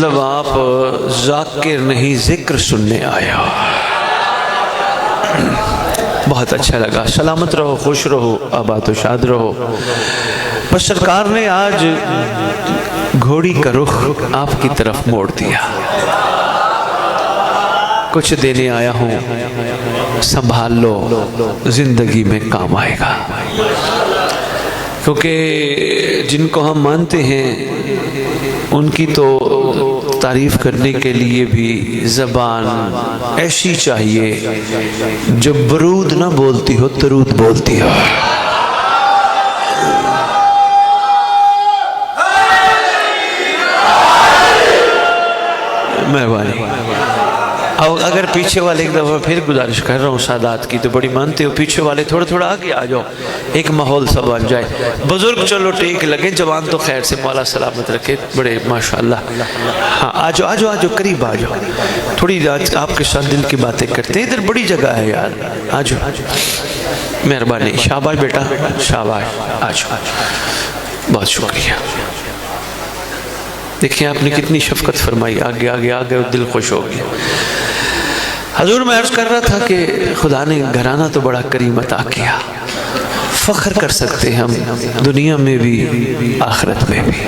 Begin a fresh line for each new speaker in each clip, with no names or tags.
مطلب آپ ذاکر نہیں ذکر سننے آیا. بہت اچھا لگا. سلامت رہو، خوش رہو، آباد و شاد رہو. بس سرکار نے آج گھوڑی کا رخ آپ کی طرف موڑ دیا. کچھ دینے آیا ہوں، سنبھال لو، زندگی میں کام آئے گا. کیونکہ جن کو ہم مانتے ہیں ان کی تو تعریف کرنے کے لیے بھی زبان ایسی چاہیے جو برود نہ بولتی ہو، درود بولتی ہو. مہربانی. اور اگر پیچھے والے ایک دفعہ پھر گزارش کر رہا ہوں سادات کی، تو بڑی مانتے ہو، پیچھے والے تھوڑا تھوڑا آگے آ جاؤ، ایک ماحول سا بن جائے. بزرگ چلو ٹیک لگے، جوان تو خیر سے مولا سلامت رکھے. بڑے ماشاءاللہ. ہاں آ جاؤ آ جاؤ آ جاؤ، قریب آ جاؤ. تھوڑی آپ کے ساتھ دل کی باتیں کرتے ہیں. ادھر بڑی جگہ ہے یار، آ جاؤ. مہربانی. شاباش بیٹا، شاباش. آ جاؤ. بہت شکریہ. دیکھیں آپ نے کتنی شفقت فرمائی. آگے آگے آگے، دل خوش ہو گیا. حضور میں عرض کر رہا تھا کہ خدا نے گھرانہ تو بڑا کریم عطا کیا. فخر کر سکتے ہم دنیا میں بھی آخرت میں بھی.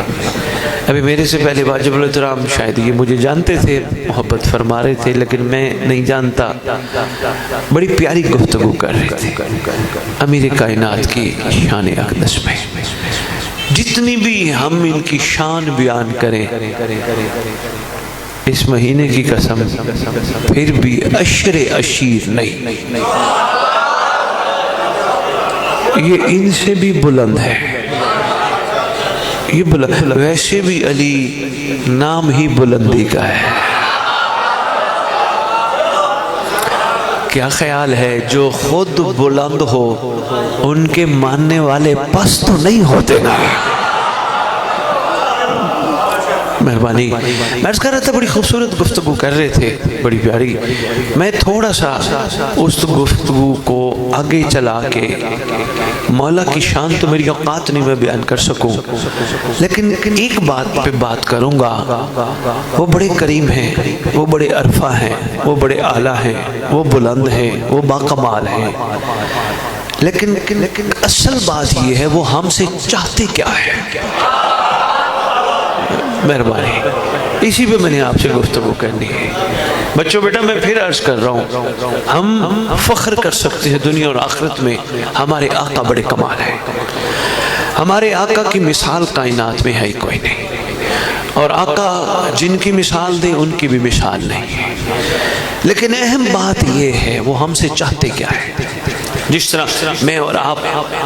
ابھی میرے سے پہلے واجب الاحترام شاید یہ مجھے جانتے تھے، محبت فرما رہے تھے، لیکن میں نہیں جانتا. بڑی پیاری گفتگو کر رہے تھے امیر کائنات کی شان اقدس میں. جتنی بھی ہم ان کی شان بیان کریں، اس مہینے کی قسم پھر بھی عشر عشیر نہیں. یہ ان سے بھی بلند ہے. یہ بلند. ویسے بھی علی نام ہی بلندی کا ہے. کیا خیال ہے جو خود بلند ہو ان کے ماننے والے پست تو نہیں ہوتے نا. مہربانی. میں عرض کر رہا تھا بڑی خوبصورت گفتگو کر رہے تھے، بڑی پیاری. میں تھوڑا سا اس گفتگو کو آگے چلا کے، مولا کی شان تو میری اوقات نہیں میں بیان کر سکوں، لیکن ایک بات پہ بات کروں گا. وہ بڑے کریم ہیں، وہ بڑے عرفہ ہیں، وہ بڑے اعلیٰ ہیں، وہ بلند ہیں، وہ باکمال ہیں. لیکن اصل بات یہ ہے وہ ہم سے چاہتے کیا ہے. مہربانی. اسی پہ میں نے آپ سے گفتگو کرنی ہے. بچوں بیٹا میں پھر عرض کر رہا ہوں، ہم فخر کر سکتے ہیں دنیا اور آخرت میں. ہمارے آقا بڑے کمال ہیں. ہمارے آقا کی مثال کائنات میں ہے کوئی نہیں، اور آقا جن کی مثال دیں ان کی بھی مثال نہیں ہے. لیکن اہم بات یہ ہے وہ ہم سے چاہتے کیا ہے. جس طرح میں اور آپ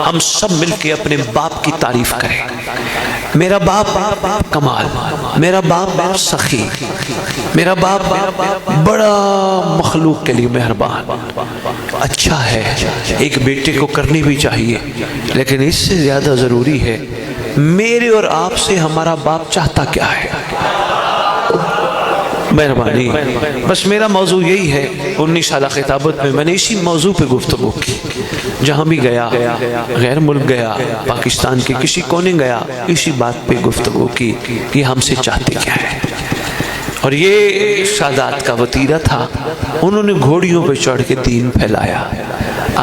ہم سب مل کے اپنے باپ کی تعریف کریں. میرا باپ کمال، میرا باپ سخی، میرا باپ بڑا مخلوق کے لیے مہربان. اچھا ہے، ایک بیٹے کو کرنی بھی چاہیے، لیکن اس سے زیادہ ضروری ہے میرے اور آپ سے ہمارا باپ چاہتا کیا ہے. مہربانی. بس میرا موضوع یہی ہے. 19 سالہ خطابت میں نے اسی موضوع پہ گفتگو کی. جہاں بھی گیا، غیر ملک گیا، پاکستان کے کسی کونے گیا، اسی بات پہ گفتگو کی کہ ہم سے چاہتے کیا ہے. اور یہ سادات کا وتیرہ تھا. انہوں نے گھوڑیوں پہ چڑھ کے دین پھیلایا.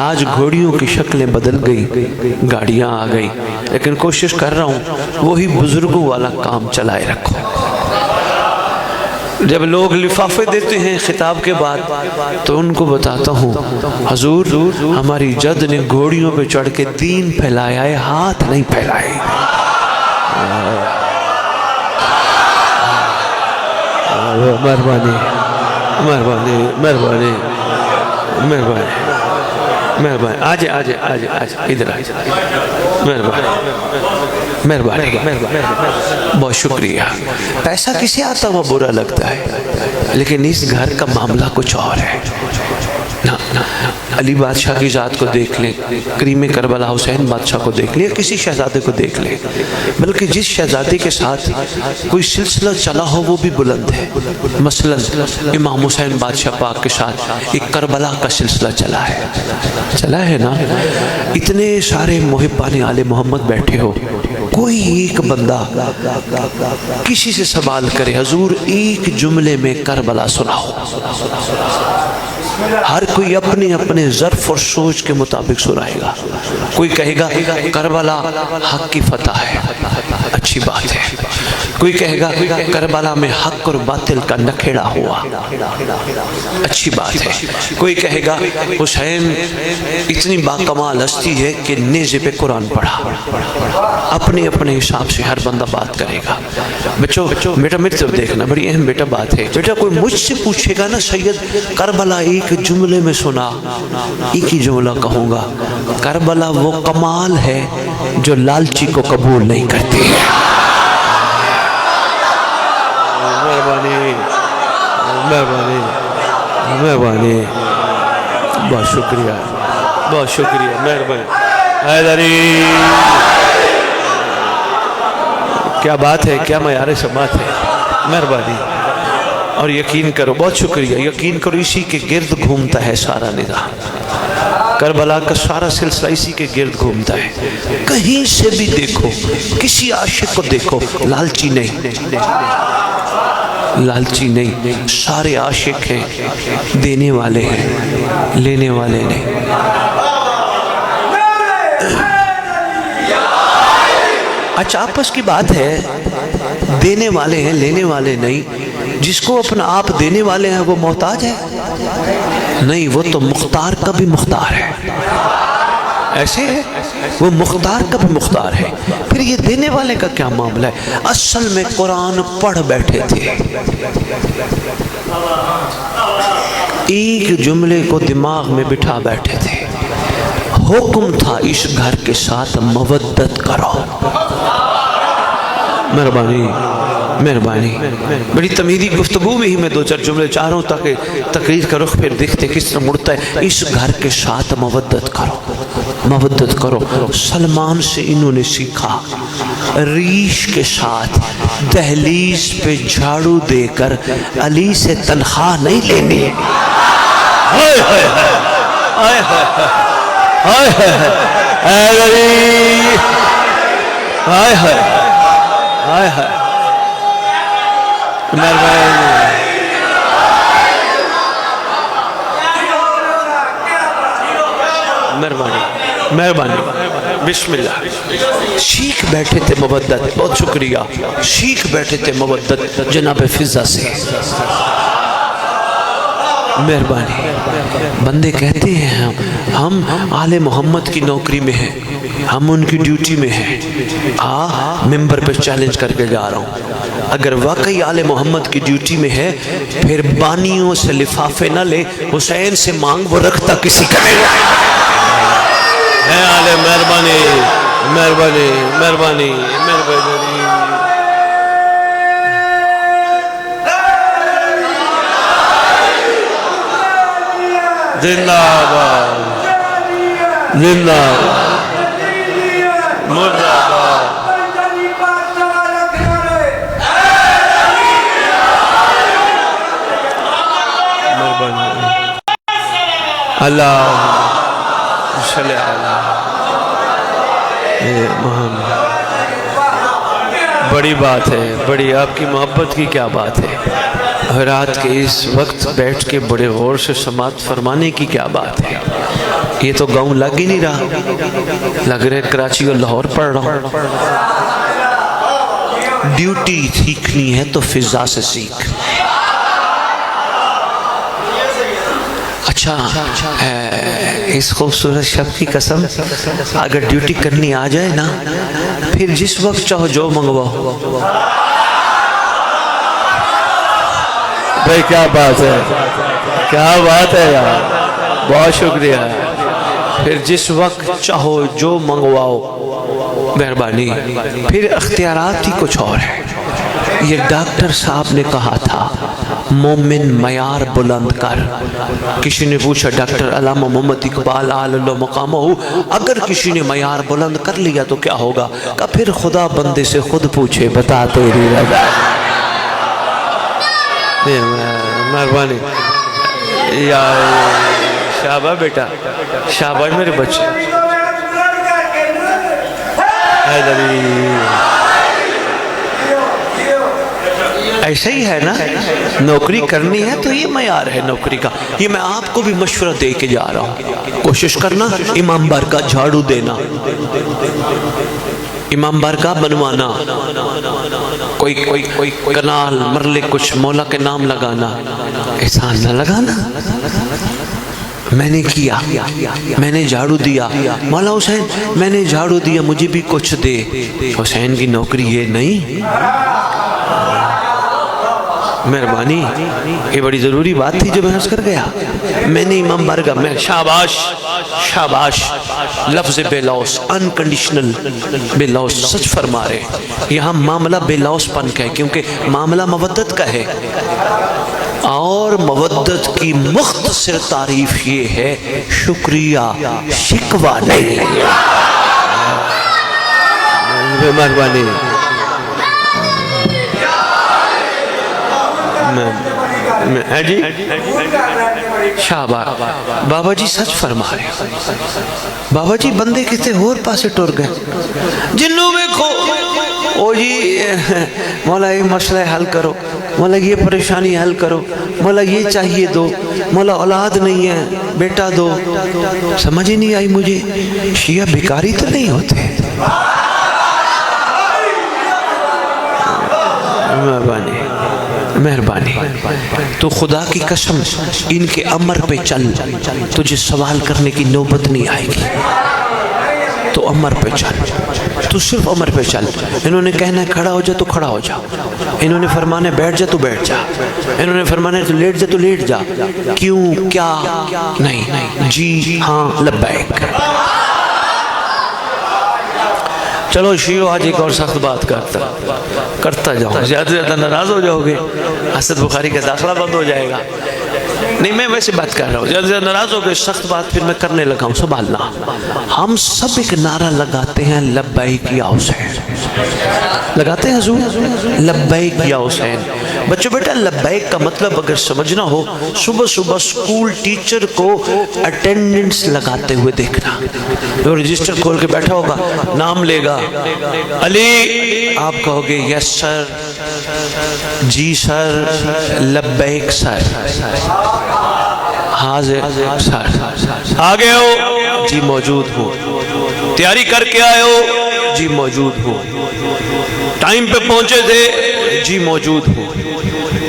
آج گھوڑیوں کی شکلیں بدل گئی، گاڑیاں آ گئی، لیکن کوشش کر رہا ہوں وہی بزرگوں والا کام چلائے رکھو. جب لوگ لفافے دیتے ہیں خطاب کے بعد تو ان کو بتاتا ہوں حضور ہماری جد نے گھوڑیوں پہ چڑھ کے دین پھیلایا ہے، ہاتھ نہیں پھیلائے. مہربانی مہربانی مہربانی مہربانی مہربانی. آجے آجے آجے آجے ادھر آجے. مہربانی مہربانی. بہت شکریہ. پیسہ کسے آتا وہ برا لگتا ہے، لیکن اس گھر کا معاملہ کچھ اور ہے. علی بادشاہ کی ذات کو دیکھ لیں، کریم کربلا حسین بادشاہ کو دیکھ لیں، کسی شہزادے کو دیکھ لیں، بلکہ جس شہزادے کے ساتھ کوئی سلسلہ چلا ہو وہ بھی بلند ہے. مثلا امام حسین بادشاہ پاک کے ساتھ ایک کربلا کا سلسلہ چلا ہے نا. اتنے سارے محبان آل محمد بیٹھے ہو، کوئی ایک بندہ کسی سے سوال کرے حضور ایک جملے میں کربلا سناؤ، ہر کوئی اپنے اپنے ظرف اور سوچ کے مطابق سنائے گا۔ کوئی کہے گا کربلا حق کی فتح ہے، اچھی بات ہے۔ کوئی کہے گا کربلا میں حق اور باطل کا نکھیڑا ہوا، اچھی بات ہے۔ کوئی کہے گا حسین اتنی باکمال ہستی ہے کہ نیزے پہ قرآن پڑھا۔ اپنے اپنے حساب سے ہر بندہ بات کرے گا۔ بچوں بیٹا میری طرف دیکھنا، بڑی اہم بیٹا بات ہے۔ بیٹا کوئی مجھ سے پوچھے گا نا سید کربلا ایک جملے میں سنا، ایک ہی جملہ کہوں گا، کربلا وہ کمال ہے جو لالچی کو قبول نہیں کرتی ہے۔ مہربانی مہربانی مہربانی، بہت شکریہ بہت شکریہ، مہربانی حیدری، کیا بات ہے، کیا معیار سماعت ہے، مہربانی۔ اور یقین کرو، بہت شکریہ، یقین کرو اسی کے گرد گھومتا ہے سارا نظام، کربلا کا سارا سلسلہ اسی کے گرد گھومتا ہے۔ کہیں سے بھی دیکھو، کسی عاشق کو دیکھو، لالچی نہیں، لالچی نہیں، سارے عاشق ہیں، دینے والے ہیں، لینے والے نہیں۔ اچھا آپس کی بات ہے، دینے والے ہیں لینے والے نہیں۔ جس کو اپنا آپ دینے والے ہیں وہ محتاج ہے نہیں، وہ تو مختار کا بھی مختار ہے، ایسے ہے، وہ مختار کا بھی مختار ہے۔ پھر یہ دینے والے کا کیا معاملہ ہے؟ اصل میں قرآن پڑھ بیٹھے تھے، ایک جملے کو دماغ میں بٹھا بیٹھے تھے، حکم تھا اس گھر کے ساتھ مودت کرو۔ مہربانی مہربانی، بڑی تمیری گفتگو میں ہی میں دو چار جملے چاہ رہا ہوں تاکہ تقریر کا رخ پھر دیکھتے کس طرح مڑتا ہے۔ اس گھر کے ساتھ مودت کرو، مودت کرو۔ سلمان سے انہوں نے سیکھا، ریش کے ساتھ دہلیز پہ جھاڑو دے کر علی سے تنخواہ نہیں لینی ہے۔ ہائے ہائے ہائے ہائے ہائے علی، ہائے ہائے ہائے ہائے، مہربانی مہربانی، بسم اللہ۔ سیکھ بیٹھے تھے مودت، بہت شکریہ، سیکھ بیٹھے تھے مودت جناب فضا سے۔ مہربانی، بندے کہتے ہیں ہم آل محمد کی نوکری میں ہیں، ہم ان کی ڈیوٹی میں ہیں۔ ممبر پہ چیلنج کر کے جا رہا ہوں، اگر واقعی آل محمد کی ڈیوٹی میں ہے پھر بانیوں سے لفافے نہ لے، حسین سے مانگ، وہ رکھتا کسی کا نہیں ہے۔ آل مہربانی مہربانی مہربانی مہربانی، زندہ آباد زندہ آباد مرد آباد۔ اللہ صلی اللہ محمد، بڑی بات ہے، بڑی آپ کی محبت کی کیا بات ہے۔ رات کے اس وقت بیٹھ کے بڑے غور سے سماعت فرمانے کی کیا بات ہے۔ یہ تو گاؤں لگ ہی نہیں رہا، لگ رہے کراچی اور لاہور پڑھ رہا ہوں۔ ڈیوٹی سیکھنی ہے تو فضا سے سیکھ۔ اچھا اس خوبصورت شب کی قسم، اگر ڈیوٹی کرنی آ جائے نا پھر جس وقت چاہو جو منگواؤ۔ بھائی کیا بات ہے، کیا بات ہے یار، بہت شکریہ۔ پھر جس وقت چاہو جو منگواؤ، مہربانی۔ پھر اختیارات ہی کچھ اور ہے۔ یہ ڈاکٹر صاحب نے کہا تھا مومن معیار بلند کر۔ کسی نے پوچھا ڈاکٹر علامہ محمد اقبال اللہ مقامہ، اگر کسی نے معیار بلند کر لیا تو کیا ہوگا؟ کہ پھر خدا بندے سے خود پوچھے بتا تیری رضا۔ مہربانی یا شاباش بیٹا، شاباش میرے بچے، ایسا ہی ہے نا، نوکری کرنی ہے تو یہ معیار ہے نوکری کا. یہ میں آپ کو بھی مشورہ دے کے جا رہا ہوں. کوشش کرنا امام بارگاہ جھاڑو دینا، امام بارگاہ بنوانا، کوئی کنال مرلے کچھ مولا کے نام لگانا، احسان نہ لگانا. میں نے کیا، میں نے جھاڑو دیا، مولا حسین میں نے جھاڑو دیا مجھے بھی کچھ دے. حسین کی نوکری یہ نہیں. مہربانی، یہ بڑی ضروری بات تھی جو میں عرض کر گیا. میں نے امام بارگاہ میں شاباش شاباش، لفظ بے لوث، انکنڈیشنل بے لوث، سچ فرما رہے. یہاں معاملہ بے لوث پن کا ہے کیونکہ معاملہ مودت کا ہے، اور مودت کی مختصر تعریف یہ ہے شکریہ، شکوہ نہیں. مہربانی. جی شاباش بابا جی سچ فرما رہے. بابا جی بندے کتے اور پاسے ٹر گئے. جنوں ویکھو او جی مولا یہ مسئلہ حل کرو، مولا یہ پریشانی حل کرو، مولا یہ چاہیے دو، مولا اولاد نہیں ہے بیٹا دو. سمجھ ہی نہیں آئی مجھے شیعہ بیکاری تو نہیں ہوتے. مہربانی مہربانی. تو خدا کی قسم ان کے امر پہ چل، تجھے سوال کرنے کی نوبت نہیں آئے گی. تو امر پہ چل، تو صرف امر پہ چل. انہوں نے کہنا ہے کھڑا ہو جا تو کھڑا ہو جا، انہوں نے فرمانا ہے بیٹھ جا تو بیٹھ جا، انہوں نے فرمانا ہے تو لیٹ جا تو لیٹ جا. کیوں کیا نہیں، جی ہاں لبیک. چلو شیعو آج ایک اور سخت بات کرتا جاؤں، زیادہ سے زیادہ ناراض ہو جاؤ گے، حسن بخاری کا داخلہ بند ہو جائے گا. نہیں میں ویسے بات کر رہا ہوں، زیادہ سے زیادہ ناراض ہو گئے. سخت بات پھر میں کرنے لگا ہوں. سنبھالنا. ہم سب ایک نعرہ لگاتے ہیں لبیک یا حسین، لگاتے ہیں حضور لبیک یا حسین. بچوں بیٹا لبیک کا مطلب اگر سمجھنا ہو، صبح صبح سکول ٹیچر کو اٹینڈنس لگاتے ہوئے دیکھنا. جو رجسٹر کھول کے بیٹھا ہوگا نام لے گا علی، آپ کہو گے یس سر، جی سر، لبیک سر، حاضر سر، آگے ہو جی موجود ہوں، تیاری کر کے آئے ہو جی موجود ہوں، ٹائم پہ پہنچے تھے جی موجود ہوں،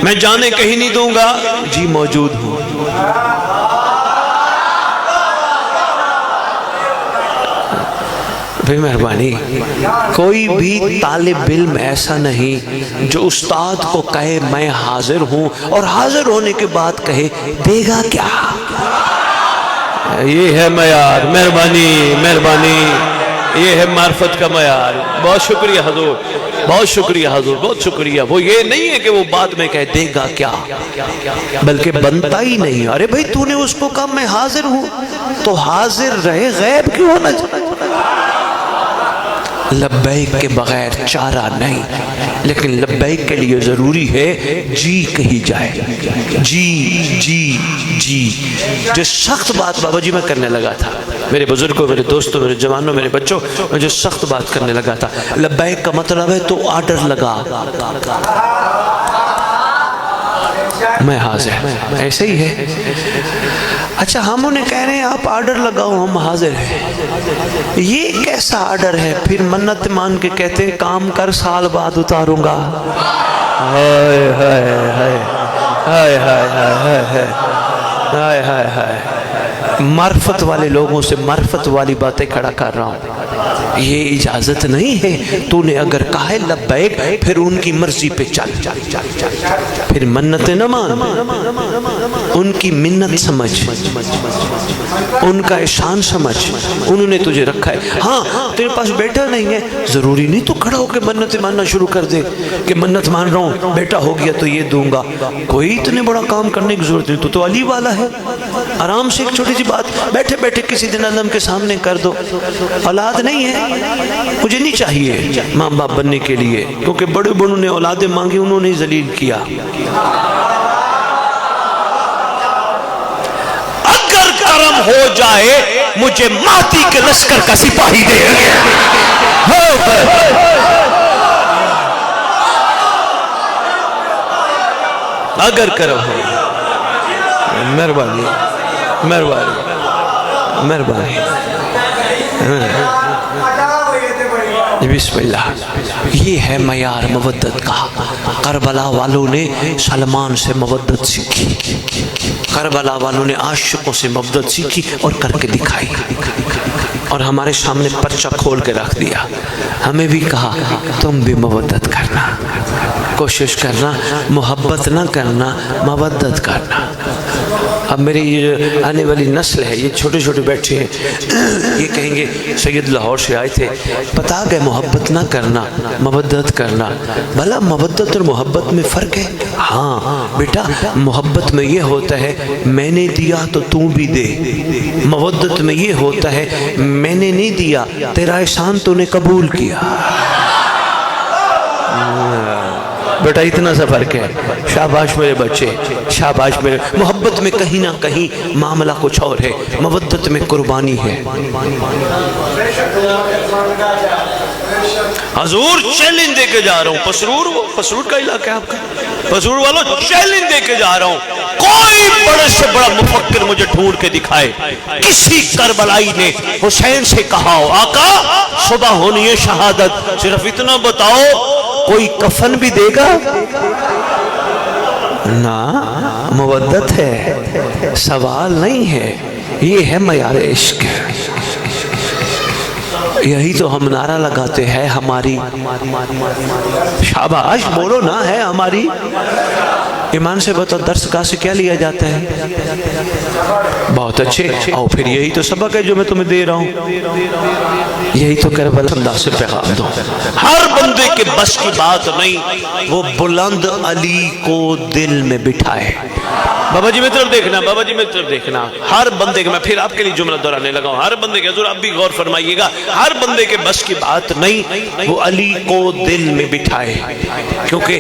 میں جانے کہیں نہیں دوں گا جی موجود ہوں. بے مہربانی. کوئی بھی طالب علم ایسا نہیں جو استاد کو کہے میں حاضر ہوں اور حاضر ہونے کے بعد کہے دے گا کیا. یہ ہے معیار. مہربانی مہربانی، یہ ہے معرفت کا معیار. بہت شکریہ حضور، بہت شکریہ حضور، بہت شکریہ. وہ یہ نہیں ہے کہ وہ بعد میں کہے دے گا کیا، بلکہ بنتا ہی نہیں. ارے بھائی تو نے اس کو کہا میں حاضر ہوں تو حاضر رہے، غیب کیوں ہونا چاہیے. لبیک کے بغیر چارہ نہیں، لیکن لبیک کے لیے ضروری ہے جی کہی جائے. جی جی جی. جو سخت بات بابا جی میں کرنے لگا تھا، میرے بزرگوں، میرے دوستوں، میرے جوانوں، میرے بچوں، میں جو سخت بات کرنے لگا تھا، لبیک کا مطلب ہے تو آرڈر لگا میں حاضر. ایسے ہی ہے. اچھا ہم انہیں کہہ رہے ہیں آپ آرڈر لگاؤ ہم حاضر ہیں. یہ کیسا آرڈر ہے؟ پھر منت مان کے کہتے ہیں کام کر سال بعد اتاروں گا. ہائے ہائے ہائے ہائے ہائے ہائے ہائے ہائے ہائے. معرفت والے لوگوں سے معرفت والی باتیں کھڑا کر رہا ہوں. یہ اجازت نہیں ہے. تو نے اگر کہا ہے لبیک پھر ان کی مرضی پہ چل، پھر منت نہ مان، ان کی منت سمجھ، ان کا احسان سمجھ. انہوں نے تجھے رکھا ہے. ہاں تیرے پاس بیٹا نہیں ہے، ضروری نہیں تو کھڑا ہو کے منت ماننا شروع کر دے کہ منت مان رہا ہوں بیٹا ہو گیا تو یہ دوں گا. کوئی اتنے بڑا کام کرنے کی ضرورت نہیں. تو علی والا ہے. آرام سے ایک چھوٹی سی بات بیٹھے بیٹھے کسی دن علم کے سامنے کر دو. اولاد نہیں ہے، مجھے نہیں چاہیے ماں باپ بننے کے لیے، کیونکہ بڑے بڑوں نے اولادیں مانگی، انہوں نے ذلیل کیا. اگر نرم ہو جائے مجھے مہدی کے لشکر کا سپاہی دے اگر کرو مہربانی مہربانی مہربانی بسم اللہ. یہ ہے معیار مودت کا. کربلا والوں نے سلمان سے مودت سیکھی, کربلا والوں نے عاشقوں سے مودت سیکھی اور کر کے دکھائی, اور ہمارے سامنے پرچہ کھول کے رکھ دیا. ہمیں بھی کہا تم بھی مودت کرنا, کوشش کرنا, محبت نہ کرنا, مودت کرنا. اب میری یہ آنے والی نسل ہے, یہ چھوٹے چھوٹے بیٹھے ہیں, یہ کہیں گے سید لاہور سے آئے تھے, بتا گئے محبت نہ کرنا مودت کرنا. بھلا مودت اور محبت میں فرق ہے؟ ہاں بیٹا, محبت میں یہ ہوتا ہے میں نے دیا تو تو بھی دے, مودت میں یہ ہوتا ہے میں نے نہیں دیا تیرا احسان تو نے قبول کیا. بیٹا اتنا سا فرق ہے. شاباش میرے بچے, شاباش میرے. محبت میں کہیں نہ کہیں معاملہ کچھ اور ہے, مودت میں قربانی ہے. حضور چیلنج دے کے جا رہا ہوں, پسرور کا علاقہ ہے آپ کا, پسرور والوں چیلنج دے کے جا رہا ہوں, کوئی بڑے سے بڑا مفکر مجھے ڈھونڈ کے دکھائے کسی کربلائی نے حسین سے کہا ہو آقا صبح ہونی ہے شہادت, صرف اتنا بتاؤ کوئی کفن بھی دے گا؟ نا, مودت ہے, سوال نہیں ہے, یہ ہے معیار عشق. یہی تو ہم نعرہ لگاتے ہیں ہماری, شاباش بولو نا, ہے ہماری. ایمان سے بتاؤ درس گاہ سے کیا لیا جاتا ہے؟ بہت اچھے, اور پھر یہی تو سبق ہے جو میں تمہیں دے رہا ہوں, یہی تو کربلا اللہ سے پیغام دو. ہر بندے کے بس کی بات نہیں وہ بلند علی کو دل میں بٹھائے. بابا جی میں طرف دیکھنا, بابا جی میں طرف دیکھنا. ہر بندے کے, میں پھر آپ کے لیے جملہ دہرانے لگا ہوں, ہر بندے کے, حضور آپ بھی غور فرمائیے گا, ہر بندے کے بس کی بات نہیں وہ علی کو دل میں بٹھائے. کیونکہ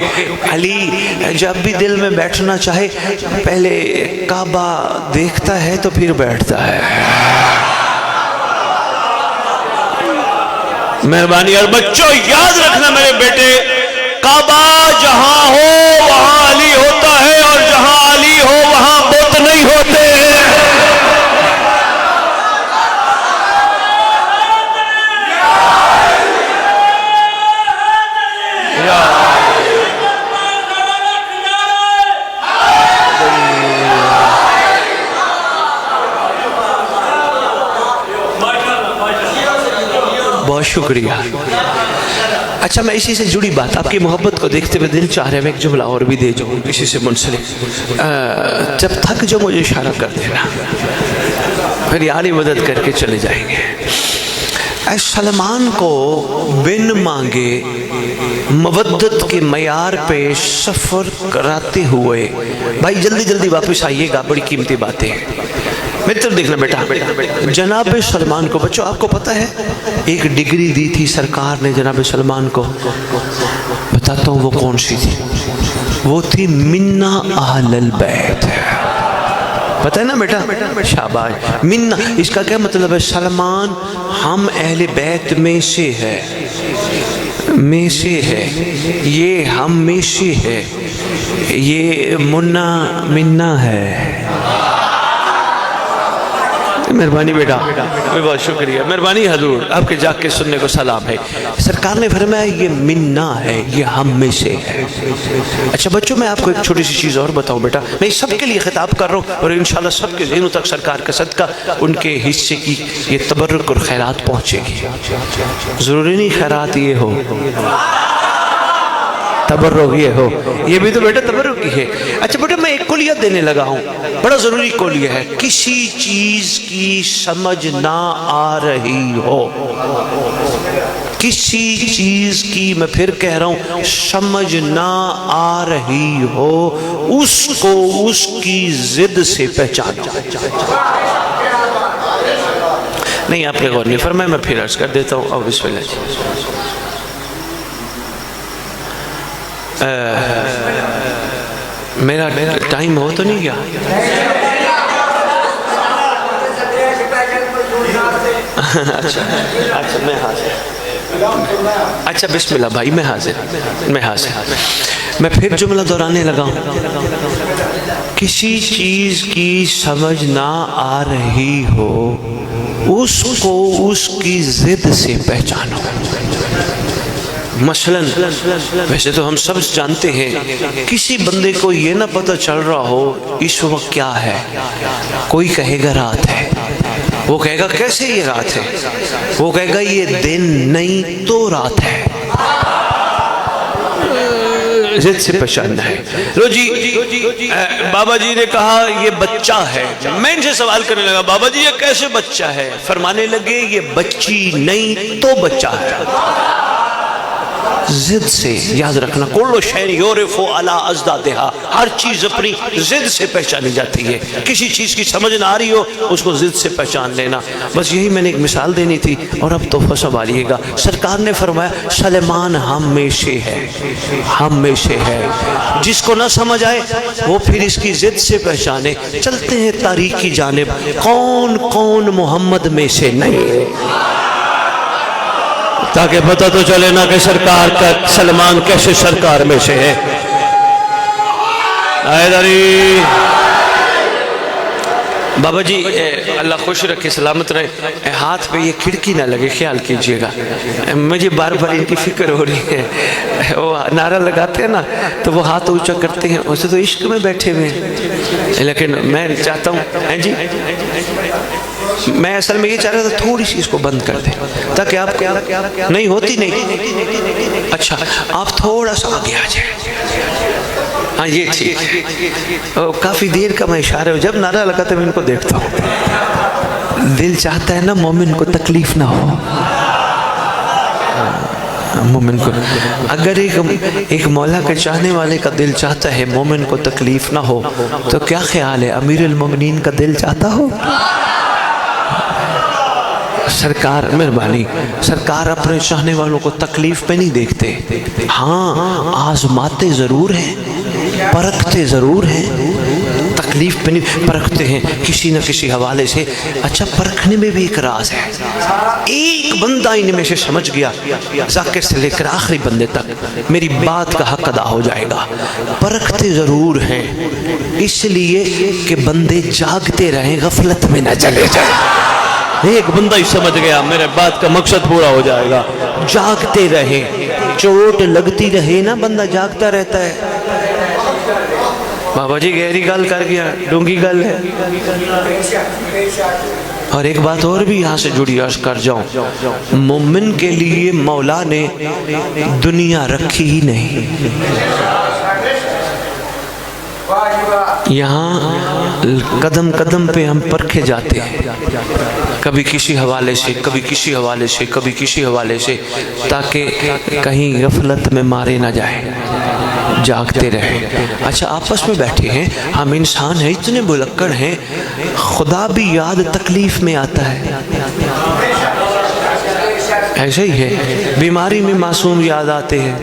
علی جب بھی دل میں بیٹھنا چاہے پہلے کعبہ دیکھتا ہے تو پھر بیٹھتا ہے. مہربانی. اور بچوں یاد رکھنا میرے بیٹے, کعبہ جہاں ہو وہاں علی ہوتا ہے, اور جہاں علی ہو وہاں بت نہیں ہوتے ہیں. بہت شکریہ. اچھا میں اسی سے جڑی بات, آپ کی محبت کو دیکھتے ہوئے دل چاہ رہے میں ایک جملہ اور بھی دے جاؤں اسی سے منسلک. جب تھک جو مجھے اشارہ کر دینا, پھر یاری مدد کر کے چلے جائیں گے. اے سلمان کو بن مانگے مودت کے معیار پہ سفر کراتے ہوئے, بھائی جلدی جلدی واپس آئیے گا, بڑی قیمتی باتیں ہیں. میری طرف دیکھنا بیٹا, جناب سلمان کو, بچوں آپ کو پتہ ہے ایک ڈگری دی تھی سرکار نے جناب سلمان کو, بتاتا ہوں وہ کون سی تھی. وہ تھی منا اہل البیت. پتہ ہے نا بیٹا؟ شاباش. منا اس کا کیا مطلب ہے؟ سلمان ہم اہل بیت میں سے ہے, میں سے ہے, یہ ہم میں سے ہے, یہ منا منا ہے. مہربانی بیٹا, بہت شکریہ, مہربانی. حضور آپ کے جاگ کے سننے کو سلام ہے. سرکار نے فرمایا یہ منا ہے, یہ ہم میں سے ہے. اچھا بچوں میں آپ کو ایک چھوٹی سی چیز اور بتاؤں بیٹا, میں سب کے لیے خطاب کر رہا ہوں, اور انشاءاللہ سب کے ذہنوں تک سرکار کا صدقہ ان کے حصے کی یہ تبرک اور خیرات پہنچے گی. ضروری نہیں خیرات یہ ہو, تبرک یہ ہو, یہ بھی تو بیٹا تبرک ہی ہے. اچھا بیٹا میں ایک کلیت دینے لگا ہوں, بڑا ضروری کلیت ہے. کسی چیز کی سمجھ نہ آ رہی ہو, کسی چیز کی, میں پھر کہہ رہا ہوں, سمجھ نہ آ رہی ہو, اس کو اس کی ضد سے پہچانو. نہیں آپ نے غور نہیں فرمایا, میں پھر عرض کر دیتا ہوں. اور بسم اللہ جی. میرا ٹائم ہو تو نہیں گیا؟ اچھا میں حاضر. اچھا بسم اللہ بھائی، میں حاضر. میں پھر جملہ دہرانے لگا ہوں. کسی چیز کی سمجھ نہ آ رہی ہو اس کو اس کی ضد سے پہچانو. مثلا ویسے تو ہم سب جانتے ہیں کسی بندے کو یہ نہ پتہ چل رہا ہو اس وقت کیا ہے. کوئی کہے گا رات ہے، وہ کہے گا کیسے یہ رات ہے، وہ کہے گا یہ دن نہیں تو رات ہے. ضد سے پہچاننا ہے. لو جی بابا جی نے کہا یہ بچہ ہے. میں ان سے سوال کرنے لگا بابا جی یہ کیسے بچہ ہے؟ فرمانے لگے یہ بچی نہیں تو بچہ ہے. ضد سے یاد رکھنا، کلو شیء یعرف علی اضدادہا، ہر چیز اپنی ضد سے پہچانی جاتی ہے. کسی چیز کی سمجھ نہ آ رہی ہو اس کو ضد سے پہچان لینا. بس یہی میں نے ایک مثال دینی تھی. اور اب تحفہ سنبھالیے گا. سرکار نے فرمایا سلیمان ہم میں سے ہے، ہم میں سے ہے. جس کو نہ سمجھ آئے وہ پھر اس کی ضد سے پہچانے. چلتے ہیں تاریخ کی جانب. کون کون محمد میں سے نہیں ہے، تاکہ پتہ تو چلے نا کہ سرکار کا سلمان کیسے سرکار میں سے ہے. حیدری بابا جی اللہ خوش رکھے، سلامت رہے. ہاتھ پہ یہ کھڑکی نہ لگے، خیال کیجئے گا. مجھے بار بار ان کی فکر ہو رہی ہے. وہ نعرہ لگاتے ہیں نا تو وہ ہاتھ اونچا کرتے ہیں، اسے تو عشق میں بیٹھے ہوئے ہیں. لیکن میں چاہتا ہوں جی، میں اصل میں یہ چاہ رہا تھا تھوڑی سی اس کو بند کر دیں تاکہ آپ نہیں ہوتی نہیں. اچھا آپ تھوڑا سا آگے آ جائیں. ہاں یہ ٹھیک. کافی دیر کا میں اشارہ ہوں، جب نعرہ لگاتے میں ان کو دیکھتا ہوں. دل چاہتا ہے نا مومن کو تکلیف نہ ہو. مومن کو اگر ایک مولا کے چاہنے والے کا دل چاہتا ہے مومن کو تکلیف نہ ہو تو کیا خیال ہے امیر المومنین کا دل چاہتا ہو؟ سرکار مہربانی، سرکار اپنے چاہنے والوں کو تکلیف میں نہیں دیکھتے. ہاں آزماتے ضرور ہیں، پرکھتے ضرور ہیں، تکلیف میں نہیں پرکھتے ہیں کسی نہ کسی حوالے سے. اچھا پرکھنے میں بھی ایک راز ہے. ایک بندہ ان میں سے سمجھ گیا، ذاکر سے لے کر آخری بندے تک میری بات کا حق ادا ہو جائے گا. پرکھتے ضرور ہیں اس لیے کہ بندے جاگتے رہیں، غفلت میں نہ چلے جائیں. ایک بندہ ہی سمجھ گیا میرے بات کا مقصد پورا ہو جائے گا. جاگتے رہے، چوٹ لگتی رہے نا بندہ جاگتا رہتا ہے. بابا جی گہری گل کر گیا، ڈونگی گل ہے. اور ایک بات اور بھی یہاں سے جڑی عرض کر جاؤں، مومن کے لیے مولا نے دنیا رکھی ہی نہیں. یہاں قدم قدم پہ ہم پرکھے جاتے ہیں، کبھی کسی حوالے سے، کبھی کسی حوالے سے، کبھی کسی حوالے سے، تاکہ کہیں غفلت میں مارے نہ جائیں. جاگتے رہے. اچھا آپس میں بیٹھے ہیں، ہم انسان ہیں، اتنے بلکڑ ہیں، خدا بھی یاد تکلیف میں آتا ہے. ایسے ہی ہے، بیماری میں معصوم یاد آتے ہیں.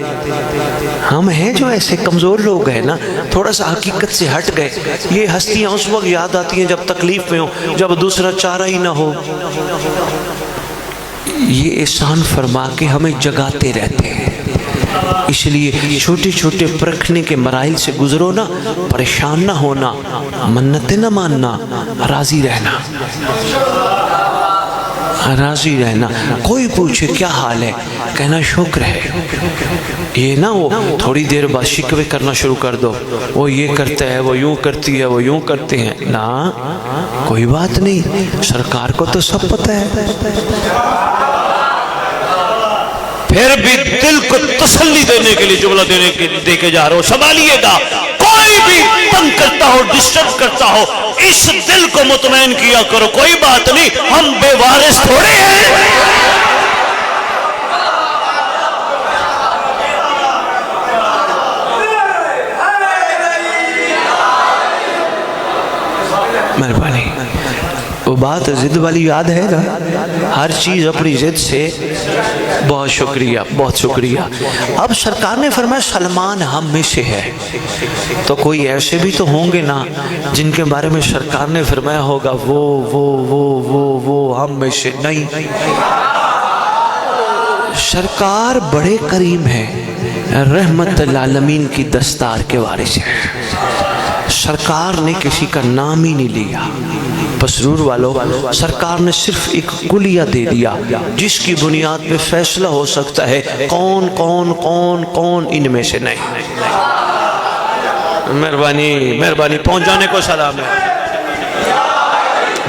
ہم ہیں جو ایسے کمزور لوگ ہیں نا، تھوڑا سا حقیقت سے ہٹ گئے. یہ ہستیاں اس وقت یاد آتی ہیں جب تکلیف میں ہو، جب دوسرا چارہ ہی نہ ہو. یہ احسان فرما کے ہمیں جگاتے رہتے ہیں. اس لیے چھوٹے چھوٹے پرکھنے کے مراحل سے گزرو نا، پریشان نہ ہونا، منتیں نہ ماننا، راضی رہنا. راضی رہنا. کوئی پوچھے کیا حال ہے، کہنا شکر ہے. یہ نہ وہ تھوڑی دیر بعد شکوے کرنا شروع کر دو، وہ یہ کرتا ہے، وہ یوں کرتی ہے، وہ یوں کرتے ہیں. نا کوئی بات نہیں، سرکار کو تو سب پتہ ہے. پھر بھی دل کو تسلی دینے کے لیے جملہ دے کے جا رہا ہوں، سنبھالیے گا. کوئی بھی تنگ کرتا ہو، ڈسٹرب کرتا ہو، اس دل کو مطمئن کیا کرو، کوئی بات نہیں، ہم بے وارث تھوڑے ہیں. مہربانی. وہ بات ضد والی یاد ہے نا، ہر چیز اپنی ضد سے، بہت شکریہ بہت شکریہ۔ اب سرکار نے فرمایا سلمان ہم میں سے ہے، تو کوئی ایسے بھی تو ہوں گے نا جن کے بارے میں سرکار نے فرمایا ہوگا وہ ہم میں سے نہیں۔ سرکار بڑے کریم ہیں، رحمت للعالمین کی دستار کے وارث ہیں۔ سرکار نے کسی کا نام ہی نہیں لیا، مسرور والو، سرکار نے صرف ایک کلیہ دے دیا جس کی بنیاد پہ فیصلہ ہو سکتا ہے کون کون کون کون ان میں سے نہیں۔ مہربانی پہنچ جانے کو سلام ہے۔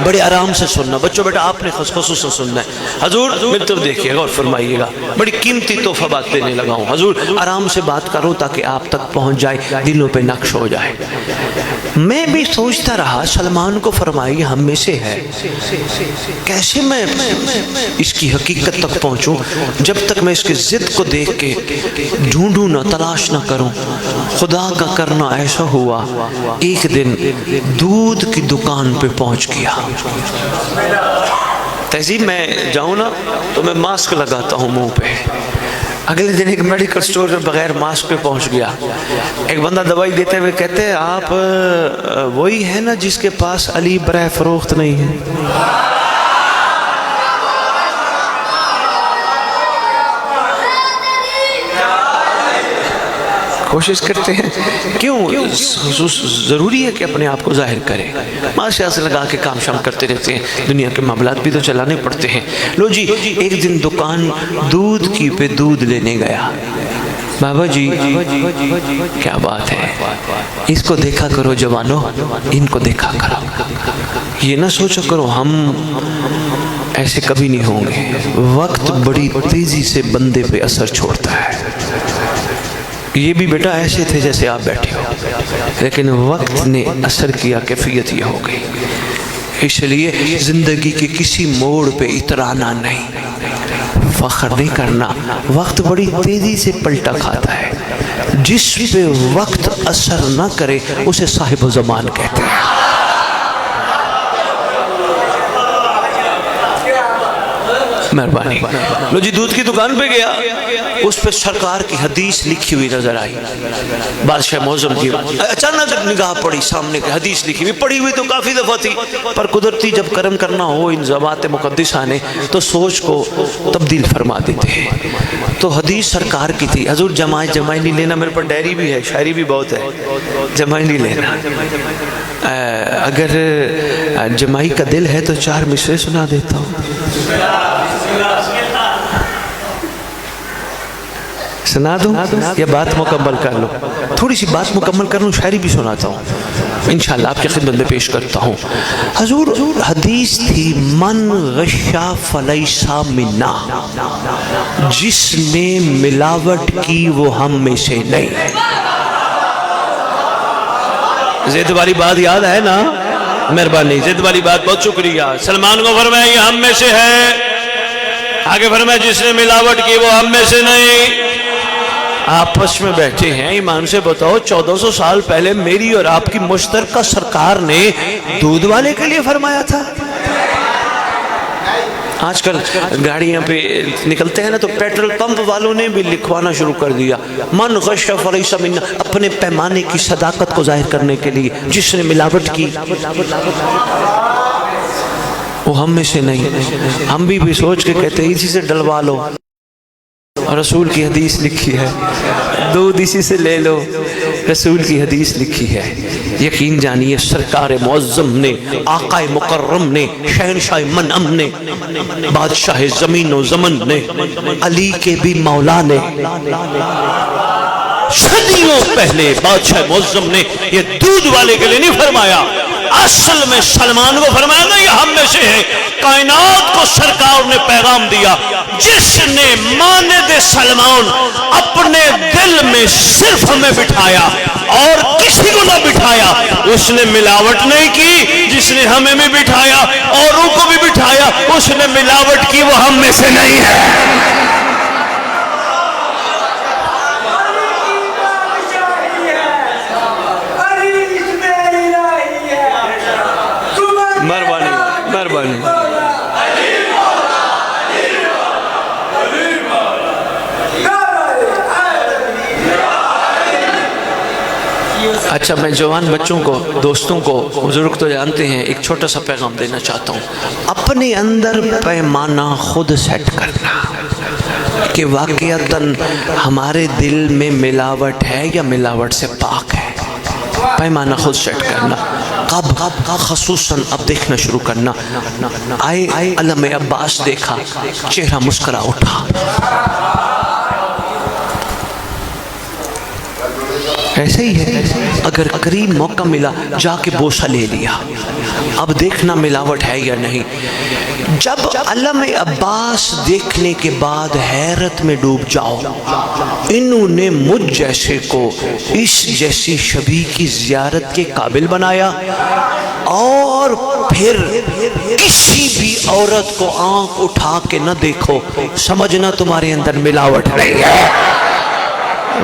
بڑے آرام سے سننا بچوں، بیٹا آپ نے خصوصاً سننا ہے۔ حضور میری طرف دیکھیے گا اور فرمائیے گا، بڑی قیمتی تحفہ بات دینے لگا ہوں۔ حضور آرام سے بات کرو تاکہ آپ تک پہنچ جائے، دلوں پہ نقش ہو جائے۔ میں بھی سوچتا رہا سلمان کو فرمائیے ہم میں سے ہے، کیسے میں اس کی حقیقت تک پہنچوں جب تک میں اس کے ضد کو دیکھ کے ڈھونڈوں نہ، تلاش نہ کروں۔ خدا کا کرنا ایسا ہوا، ایک دن دودھ کی دکان پہ پہنچ گیا۔ تہذیب میں جاؤں نا تو میں ماسک لگاتا ہوں منہ پہ، اگلے دن ایک میڈیکل سٹور میں بغیر ماسک پہ پہنچ گیا، ایک بندہ دوائی دیتے ہوئے کہتے ہیں آپ وہی ہے نا جس کے پاس علی برائے فروخت نہیں ہے؟ کوشش کرتے ہیں، کیوں ضروری ہے کہ اپنے آپ کو ظاہر کریں، ماشاء سے لگا کے کام شام کرتے رہتے ہیں، دنیا کے معاملات بھی تو چلانے پڑتے ہیں۔ لو جی ایک دن دکان دودھ کی پہ دودھ لینے گیا۔ بابا جی کیا بات ہے، اس کو دیکھا کرو جوانو، ان کو دیکھا کرو، یہ نہ سوچو کرو ہم ایسے کبھی نہیں ہوں گے۔ وقت بڑی تیزی سے بندے پہ اثر چھوڑتا ہے۔ یہ بھی بیٹا ایسے تھے جیسے آپ بیٹھے ہو، لیکن وقت نے اثر کیا، کیفیت یہ ہو گئی۔ اس لیے زندگی کے کسی موڑ پہ اترانا نہیں، فخر نہیں کرنا۔ وقت بڑی تیزی سے پلٹا کھاتا ہے، جس پہ وقت اثر نہ کرے اسے صاحب و زمان کہتے ہیں۔ مہربانی۔ لو جی دودھ کی دکان پہ گیا، اس پہ سرکار کی حدیث لکھی ہوئی نظر آئی، بادشاہ معظم کی۔ اچانک نگاہ پڑی، سامنے کی حدیث لکھی ہوئی، پڑھی ہوئی تو کافی دفعہ تھی، پر قدرتی جب کرم کرنا ہو ان ذوات مقدسہ نے تو سوچ کو تبدیل فرما دیتے ہیں۔ تو حدیث سرکار کی تھی، حضور جمائی نہیں لینا، میرے پر ڈائری بھی ہے، شاعری بھی بہت ہے، جمائی نہیں لینا۔ اگر جمائی کا دل ہے تو 4 مصرے سنا دیتا ہوں، سنا دوں یا بات مکمل کر لوں؟ تھوڑی سی بات مکمل کر لوں، شاعری بھی سناتا ہوں انشاءاللہ، آپ کی خدمت میں پیش کرتا ہوں۔ حضور حدیث تھی من غشا فلیسا منا، جس نے ملاوٹ کی وہ ہم میں سے نہیں۔ زید والی بات یاد ہے نا؟ مہربانی، زید والی بات، بہت شکریہ۔ سلمان کو فرمایا یہ ہم میں سے ہے، آگے فرمایا جس نے ملاوٹ کی وہ ہم میں سے نہیں۔ آپس میں بیٹھے ہیں، ایمان سے بتاؤ 1400 سال پہلے میری اور آپ کی مشترکہ سرکار نے دودھ والے کے لیے فرمایا تھا۔ آج کل گاڑیاں پہ نکلتے ہیں نا تو پیٹرول پمپ والوں نے بھی لکھوانا شروع کر دیا، من غش فلیس منا، اپنے پیمانے کی صداقت کو ظاہر کرنے کے لیے، جس نے ملاوٹ کی وہ ہم میں سے نہیں۔ ہم بھی سوچ کے کہتے ہیں اسی سے ڈلوا لو، رسول کی حدیث لکھی ہے، دودھ اسی سے لے لو، رسول کی حدیث لکھی ہے۔ یقین جانیے سرکار معظم نے، آقا مکرم نے، شہنشاہ منعم نے، بادشاہ زمین و زمن نے، علی کے بھی مولا نے، صدیوں پہلے بادشاہ معظم نے یہ دودھ والے کے لیے نہیں فرمایا، اصل میں سلمان کو فرمایا نا یہ ہم میں سے ہے۔ کائنات کو سرکار نے پیغام دیا، جس نے مانند سلمان اپنے دل میں صرف ہمیں بٹھایا اور کسی کو نہ بٹھایا، اس نے ملاوٹ نہیں کی، جس نے ہمیں بھی بٹھایا اوروں کو بھی بٹھایا، اس نے ملاوٹ کی، وہ ہم میں سے نہیں ہے۔ اچھا میں جوان بچوں کو، دوستوں کو، بزرگ تو جانتے ہیں، ایک چھوٹا سا پیغام دینا چاہتا ہوں. اپنے اندر پیمانہ خود سیٹ کرنا کہ واقعتاً ہمارے دل میں ملاوٹ ہے یا ملاوٹ سے پاک ہے. پیمانہ خود سیٹ کرنا. کب خصوصاً اب دیکھنا شروع کرنا. آئے علم عباس دیکھا، چہرہ مسکرا اٹھا. ایسے ہی ہے، اگر قریب موقع ملا جا کے بوسہ لے لیا. اب دیکھنا ملاوٹ ہے یا نہیں. جب علم عباس دیکھنے کے بعد حیرت میں ڈوب جاؤ، انہوں نے مجھ جیسے کو اس جیسی شبیہ کی زیارت کے قابل بنایا، اور پھر کسی بھی عورت کو آنکھ اٹھا کے نہ دیکھو، سمجھنا تمہارے اندر ملاوٹ نہیں ہے.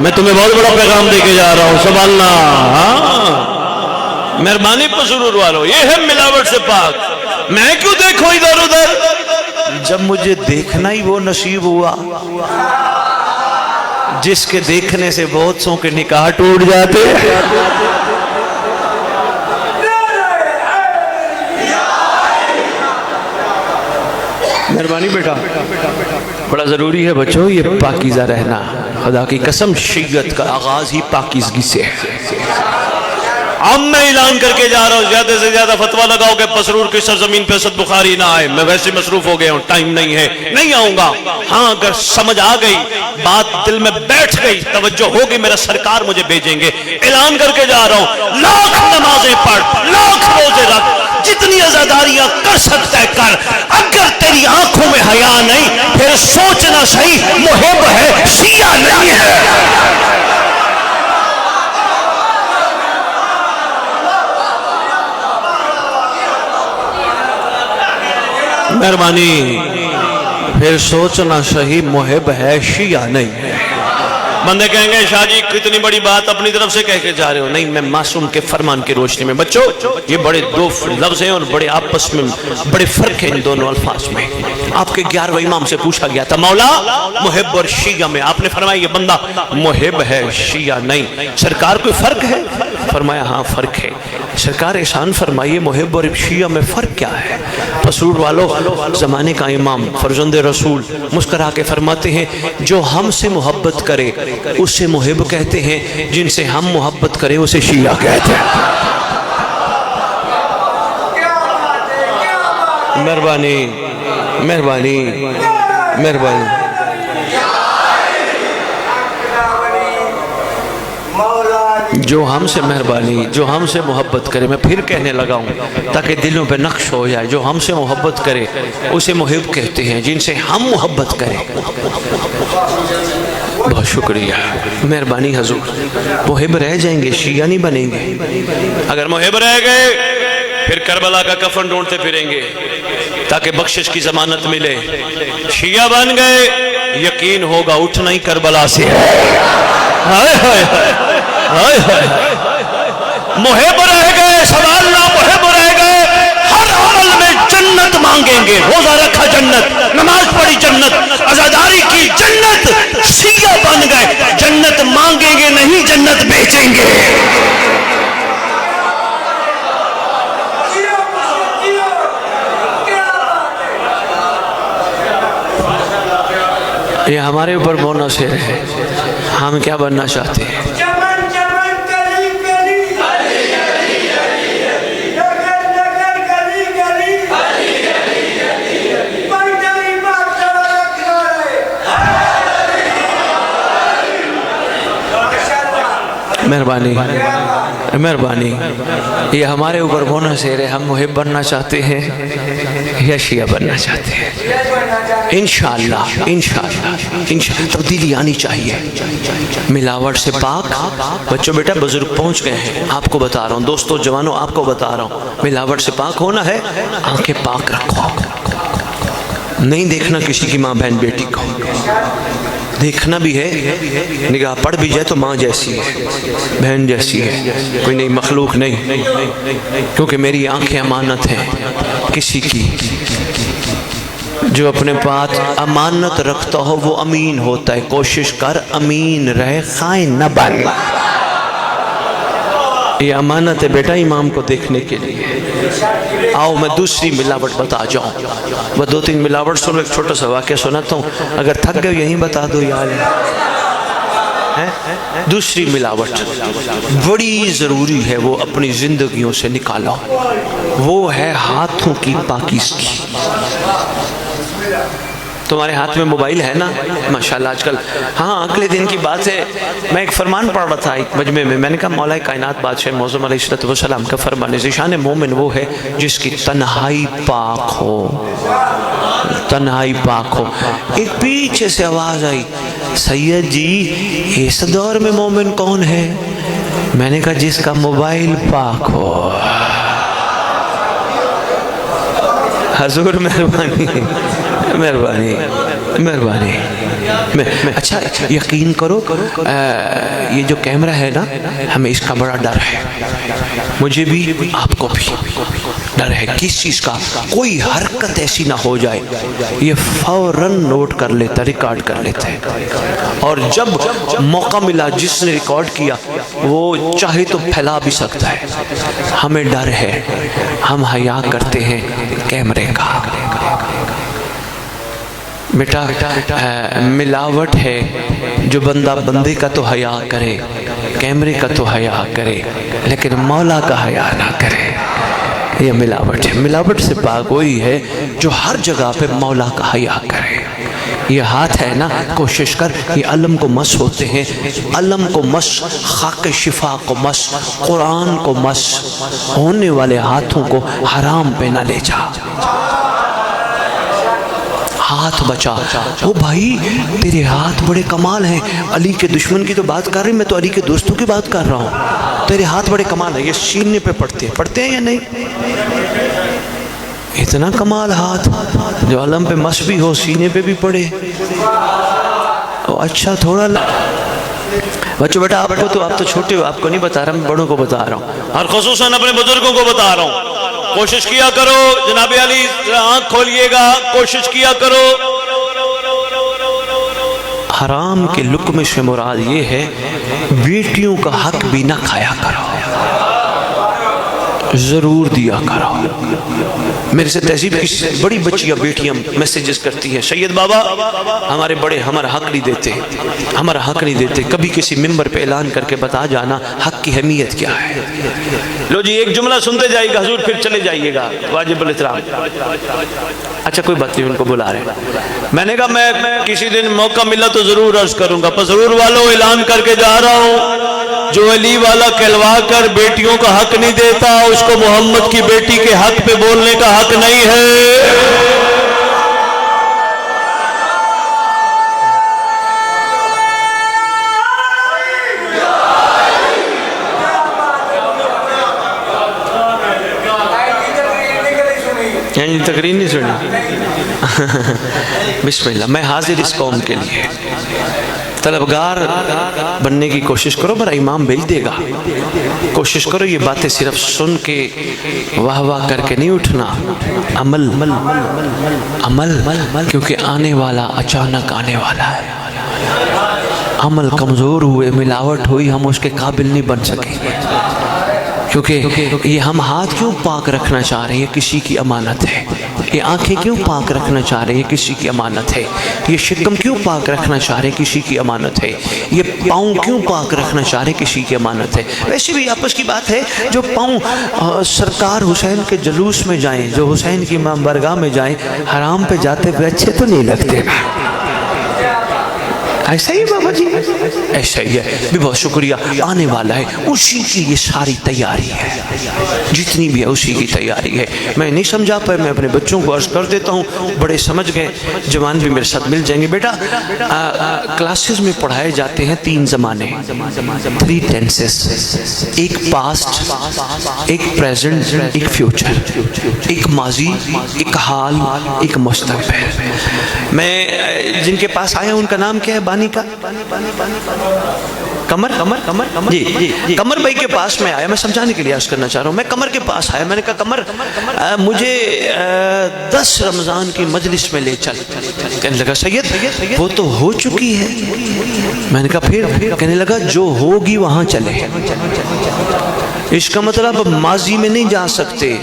میں تمہیں بہت بڑا پیغام دے کے جا رہا ہوں، سنبھالنا. ہاں مہربانی پسرور والو، یہ ہے ملاوٹ سے پاک. میں کیوں دیکھوں ادھر ادھر؟ جب مجھے دیکھنا ہی وہ نصیب ہوا جس کے دیکھنے سے بہت سوں کے نکاح ٹوٹ جاتے ہیں. مہربانی بیٹا، بڑا ضروری ہے بچوں یہ پاکیزہ رہنا. خدا کی قسم شیعت کا آغاز ہی پاکیزگی سے ہے. اب میں اعلان کر کے جا رہا ہوں، زیادہ سے زیادہ فتویٰ لگاؤ کہ پسرور کی سرزمین پہ اسد بخاری نہ آئے. میں ویسے مصروف ہو گیا ہوں، ٹائم نہیں ہے، نہیں آؤں گا. ہاں اگر سمجھ آ گئی، بات دل میں بیٹھ گئی، توجہ ہوگی، میرا سرکار مجھے بھیجیں گے. اعلان کر کے جا رہا ہوں، لاکھ نمازیں پڑھ، لاکھ روزے رکھ، جتنی عزاداریاں کر سکتا ہے کر. اگر تیری آنکھوں میں حیا نہیں، پھر سوچنا صحیح محب ہے، شیعہ نہیں ہے. مہربانی، پھر سوچنا صحیح محب ہے، شیعہ نہیں ہے. بندے کہیں گے شاہ جی کتنی بڑی بات اپنی طرف سے کہہ کے جا رہے ہو. نہیں، میں معصوم کے فرمان کی روشنی میں. بچوں یہ بڑے دو لفظ ہیں اور بڑے آپس میں بڑے فرق ہیں ان دونوں الفاظ میں. آپ کے 11ویں امام سے پوچھا گیا تھا مولا محب اور شیعہ میں، آپ نے فرمایا یہ بندہ محب ہے، شیعہ نہیں. سرکار کوئی فرق ہے؟ فرمایا ہاں فرق ہے. سرکار احسان فرمائیے محب اور شیعہ میں فرق کیا ہے؟ پسرور والو، زمانے کا امام فرزند رسول مسکرا کے فرماتے ہیں جو ہم سے محبت کرے اسے محب کہتے ہیں، جن سے ہم محبت کرے اسے شیعہ کہتے ہیں. مہربانی مہربانی مہربانی. جو ہم سے مہربانی، جو ہم سے محبت کرے، میں پھر کہنے لگا ہوں تاکہ دلوں پہ نقش ہو جائے، جو ہم سے محبت کرے اسے محب کہتے ہیں، جن سے ہم محبت کریں. بہت شکریہ، مہربانی حضور. محب رہ جائیں گے، شیعہ نہیں بنیں گے. اگر محب رہ گئے پھر کربلا کا کفن ڈھونڈتے پھریں گے تاکہ بخشش کی ضمانت ملے. شیعہ بن گئے، یقین ہوگا اٹھنا ہی کربلا سے ہے. ہائے ہائے ہائے ہائے. محب رہ گئے، سوال نہ محب رہ گئے، ہر عمل میں جنت مانگیں گے. روزہ رکھا جنت، نماز پڑھی جنت، عزاداری کی جنت. شیعہ بن گئے، جنت مانگیں گے نہیں، جنت بیچیں گے. یہ ہمارے اوپر بونس ہے، ہم کیا بننا چاہتے ہیں. مہربانی مہربانی. یہ ہمارے اوپر بونس ہے، ہم محب بننا چاہتے ہیں یا شیعہ بننا چاہتے ہیں. انشاءاللہ انشاءاللہ تبدیلی آنی چاہیے. ملاوٹ سے پاک. بچوں بیٹا بزرگ پہنچ گئے ہیں، آپ کو بتا رہا ہوں، دوستو جوانوں آپ کو بتا رہا ہوں، ملاوٹ سے پاک ہونا ہے. آنکھیں پاک رکھو، نہیں دیکھنا کسی کی ماں بہن بیٹی کو. دیکھنا بھی ہے، نگاہ پڑ بھی جائے تو ماں جیسی ہے، بہن جیسی ہے، کوئی نہیں مخلوق نہیں. کیونکہ میری آنکھیں امانت ہیں کسی کی. جو اپنے پاس امانت رکھتا ہو وہ امین ہوتا ہے. کوشش کر امین رہے، خائن نہ بن. یہ امانت ہے بیٹا امام کو دیکھنے کے لیے. آؤ میں دوسری ملاوٹ بتا جاؤں. وہ 2-3 ملاوٹ سنو، ایک چھوٹا سا واقعہ سناتا ہوں، اگر تھک گئے یہیں بتا دو یار. دوسری ملاوٹ بڑی ضروری ہے، وہ اپنی زندگیوں سے نکالو، وہ ہے ہاتھوں کی پاکیزگی. تمہارے ہاتھ میں موبائل ہے نا ماشاءاللہ آج کل. ہاں اگلے دن کی بات ہے، میں ایک فرمان پڑھ رہا تھا ایک مجمع میں. میں نے کہا مولا کائنات بادشاہ معظم علیہ السلام کا فرمان ہے، ذیشان مومن وہ ہے جس کی تنہائی پاک ہو. تنہائی پاک ہو. ایک پیچھے سے آواز آئی، سید جی اس دور میں مومن کون ہے؟ میں نے کہا جس کا موبائل پاک ہو. حضور مہربانی مہربانی مہربانی. اچھا یقین کرو یہ جو کیمرہ ہے نا ہمیں اس کا بڑا ڈر ہے، مجھے بھی آپ کو بھی ڈر ہے کس چیز کا، کوئی حرکت ایسی نہ ہو جائے یہ فوراً نوٹ کر لیتا، ریکارڈ کر لیتا ہے. اور جب موقع ملا جس نے ریکارڈ کیا وہ چاہے تو پھیلا بھی سکتا ہے. ہمیں ڈر ہے، ہم حیا کرتے ہیں کیمرے کا. بیٹا ملاوٹ ہے جو بندہ بندے کا تو حیا کرے، کیمرے کا تو حیا کرے، لیکن مولا کا حیا نہ کرے. یہ ملاوٹ ہے. ملاوٹ سے پاک وہی ہے جو ہر جگہ پہ مولا کا حیا کرے. یہ ہاتھ ہے نا، کوشش کر یہ علم کو مس ہوتے ہیں، علم کو مس، خاک شفا کو مس، قرآن کو مس. ہونے والے ہاتھوں کو حرام پہ نہ لے جا. ہاتھ بچا. وہ بھائی تیرے ہاتھ بڑے کمال ہیں. علی کے دشمن کی تو بات کر رہی، میں تو علی کے دوستوں کی بات کر رہا ہوں. تیرے ہاتھ بڑے کمال ہیں. یہ سینے پہ پڑھتے ہیں یا نہیں؟ اتنا کمال ہاتھ جو علم پہ مس بھی ہو، سینے پہ بھی پڑے. اچھا تھوڑا بچوں بیٹا آپ کو تو آپ تو چھوٹے ہو، آپ کو نہیں بتا رہا، میں بڑوں کو بتا رہا ہوں اور خصوصاً اپنے بزرگوں کو بتا رہا ہوں. کوشش کیا کرو جناب علی، آنکھ کھولیے گا، کوشش کیا کرو. حرام کے لقمے سے مراد یہ ہے بیٹیوں کا حق بھی نہ کھایا کرو، ضرور دیا کرو. میرے سے تہذیب کی بڑی بچیاں بیٹیاں میسیجز کرتی ہیں، سید بابا ہمارے بڑے ہمارا حق نہیں دیتے، ہمارا حق نہیں دیتے. کبھی کسی ممبر پہ اعلان کر کے بتا جانا حق کی اہمیت کیا ہے. لو جی ایک جملہ سنتے جائیے گا حضور، پھر چلے جائیے گا. واجب الاحترام. اچھا کوئی بات نہیں، ان کو بلا رہے ہیں. میں نے کہا میں کسی دن موقع ملا تو ضرور عرض کروں گا. پر ضرور والوں اعلان کر کے جا رہا ہوں، جو علی والا کہلوا کر بیٹیوں کا حق نہیں دیتا اس کو محمد کی بیٹی کے حق پہ بولنے کا حق نہیں ہے. یعنی تقریر نہیں سنی. بسم اللہ. میں حاضر اس قوم کے لیے. طلبگار بننے کی کوشش کرو، میرا امام بھیج دے گا. کوشش کرو یہ باتیں صرف سن کے واہ واہ کر کے نہیں اٹھنا. عمل عمل، کیونکہ آنے والا اچانک آنے والا ہے. عمل کمزور ہوئے، ملاوٹ ہوئی، ہم اس کے قابل نہیں بن سکیں. کیونکہ یہ ہم ہاتھ کیوں پاک رکھنا چاہ رہے ہیں، کسی کی امانت ہے. یہ آنکھیں کیوں پاک رکھنا چاہ رہے ہیں، کسی کی امانت ہے. یہ شکم کیوں پاک رکھنا چاہ رہے ہیں، کسی کی امانت ہے. یہ پاؤں کیوں پاک رکھنا چاہ رہے ہیں، کسی کی امانت ہے. ویسے بھی آپس کی بات ہے، جو پاؤں سرکار حسین کے جلوس میں جائیں، جو حسین کی امام برگاہ میں جائیں، حرام پہ جاتے ہوئے اچھے تو نہیں لگتے. ایسا ہی بابا جی، ایسا ہی ہے. بھی بہت شکریہ. آنے والا ہے، اسی کی یہ ساری تیاری ہے، جتنی بھی ہے اسی کی تیاری ہے. میں نہیں سمجھا پر میں اپنے بچوں کو عرض کر دیتا ہوں، بڑے سمجھ گئے، جوان بھی میرے ساتھ مل جائیں گے. بیٹا کلاسز میں پڑھائے جاتے ہیں 3 زمانے، 3 ٹینسز. ایک پاسٹ، ایک پریزنٹ، ایک فیوچر. ایک ماضی، ایک حال، ایک مستقبل. میں جن کے پاس آیا ان کا نام کیا ہے؟ بانی کا کمر جی کمر بھائی کے پاس میں آیا. میں سمجھانے کے لیے عرض کرنا چاہ رہا ہوں. میں کمر کے پاس آیا، میں نے کہا کمر مجھے 10 رمضان کی مجلس میں لے چل. کہنے لگا سید وہ تو ہو چکی ہے. میں نے کہا پھر؟ کہنے لگا جو ہوگی وہاں چلے. اس کا مطلب ماضی میں نہیں جا سکتے،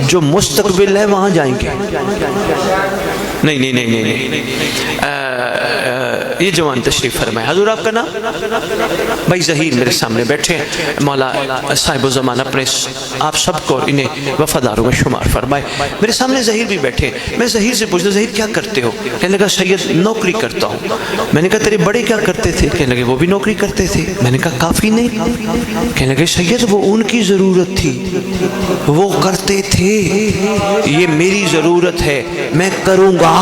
جو مستقبل ہے وہاں جائیں گے۔ نہیں نہیں نہیں نہیں نہیں، یہ جوان تشریف فرمائے۔ حضور آپ کا نام؟ بھائی ظہیر میرے سامنے بیٹھے ہیں، مولا صاحب الزمان اپنے آپ سب کو انہیں وفاداروں میں شمار فرمائے۔ میرے سامنے ظہیر بھی بیٹھے ہیں، میں ظہیر سے پوچھتا ظہیر کیا کرتے ہو؟ کہنے لگا سید نوکری کرتا ہوں۔ میں نے کہا تیرے بڑے کیا کرتے تھے؟ کہنے لگے وہ بھی نوکری کرتے تھے۔ میں نے کہا کافی نہیں؟ کہنے لگے سید وہ ان کی ضرورت تھی، وہ کرتے تھے، یہ میری ضرورت ہے، میں کروں گا۔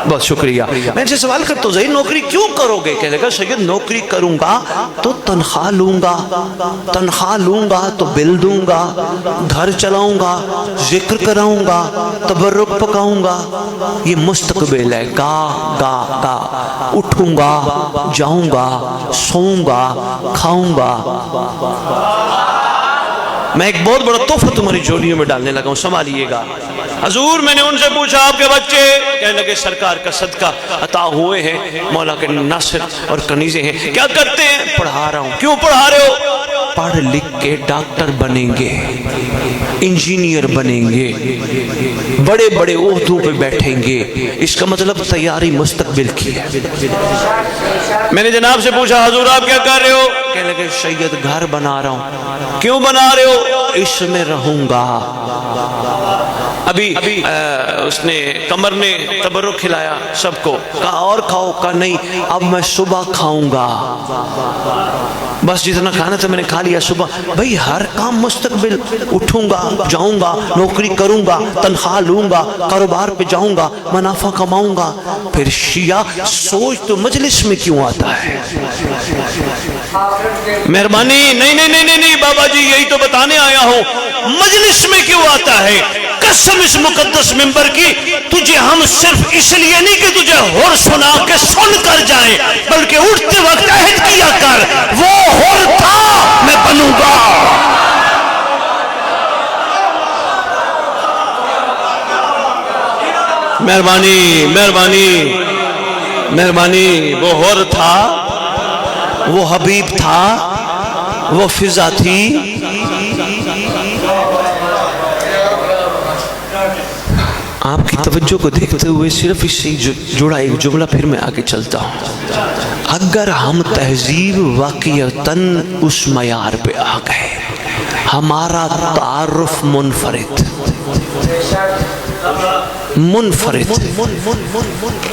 بہت شکریہ۔ میں ان سے سوال کرتا ہوں ظہیر نوکری کیوں کرو گے؟ کہنے لگا سید نوکری کروں گا تو تنخواہ لوں گا، تنخواہ لوں گا تو بل دوں گا، گھر چلاؤں گا، ذکر کراؤں گا، تبرک پکاؤں گا۔ یہ مستقبل ہے، گا گا گا، اٹھوں گا، جاؤں گا، سوؤں گا، کھاؤں گا۔ میں ایک بہت بڑا تحفہ تمہاری جھولیوں میں ڈالنے لگا ہوں، سنبھالیے گا۔ حضور میں نے ان سے پوچھا آپ کے بچے؟ کہنے لگے سرکار کا صدقہ عطا ہوئے ہیں، مولا کے ناصر اور کنیزیں ہیں۔ کیا کرتے ہیں؟ پڑھا رہا ہوں۔ کیوں پڑھا رہے ہو؟ پڑھ لکھ کے ڈاکٹر بنیں گے، انجینئر بنیں گے، بڑے بڑے عہدوں پہ بیٹھیں گے۔ اس کا مطلب تیاری مستقبل کی ہے۔ میں نے جناب سے پوچھا حضور آپ کیا کر رہے ہو؟ کہنے لگے سید گھر بنا رہا ہوں۔ کیوں بنا رہے ہو؟ اس میں رہوں گا۔ ابھی اس نے کمر نے تبرک کھلایا سب کو، کہا اور کھاؤ، کہا نہیں اب میں صبح کھاؤں گا، بس جتنا کھانا تھا میں نے کھا لیا صبح۔ بھئی ہر کام مستقبل، اٹھوں گا، جاؤں گا، نوکری کروں گا، تنخواہ لوں گا، کاروبار پہ جاؤں گا، منافع کماؤں گا۔ پھر شیعہ سوچ تو مجلس میں کیوں آتا ہے؟ مہربانی نہیں نہیں نہیں نہیں بابا جی یہی تو بتانے آیا ہوں، مجلس میں کیوں آتا ہے؟ قسم اس مقدس منبر کی، تجھے ہم صرف اس لیے نہیں کہ تجھے ہور سنا کے سن کر جائیں، بلکہ اٹھتے وقت عہد کیا کر، وہ ہور تھا میں بنوں گا۔ مہربانی مہربانی مہربانی، وہ ہور تھا، وہ حبیب تھا، وہ فضا تھی۔ آپ کی توجہ کو دیکھتے ہوئے صرف اس سے جڑا ایک جملہ پھر میں آگے چلتا ہوں۔ اگر ہم تہذیب واقعتاً اس معیار پہ آ گئے، ہمارا تعارف منفرد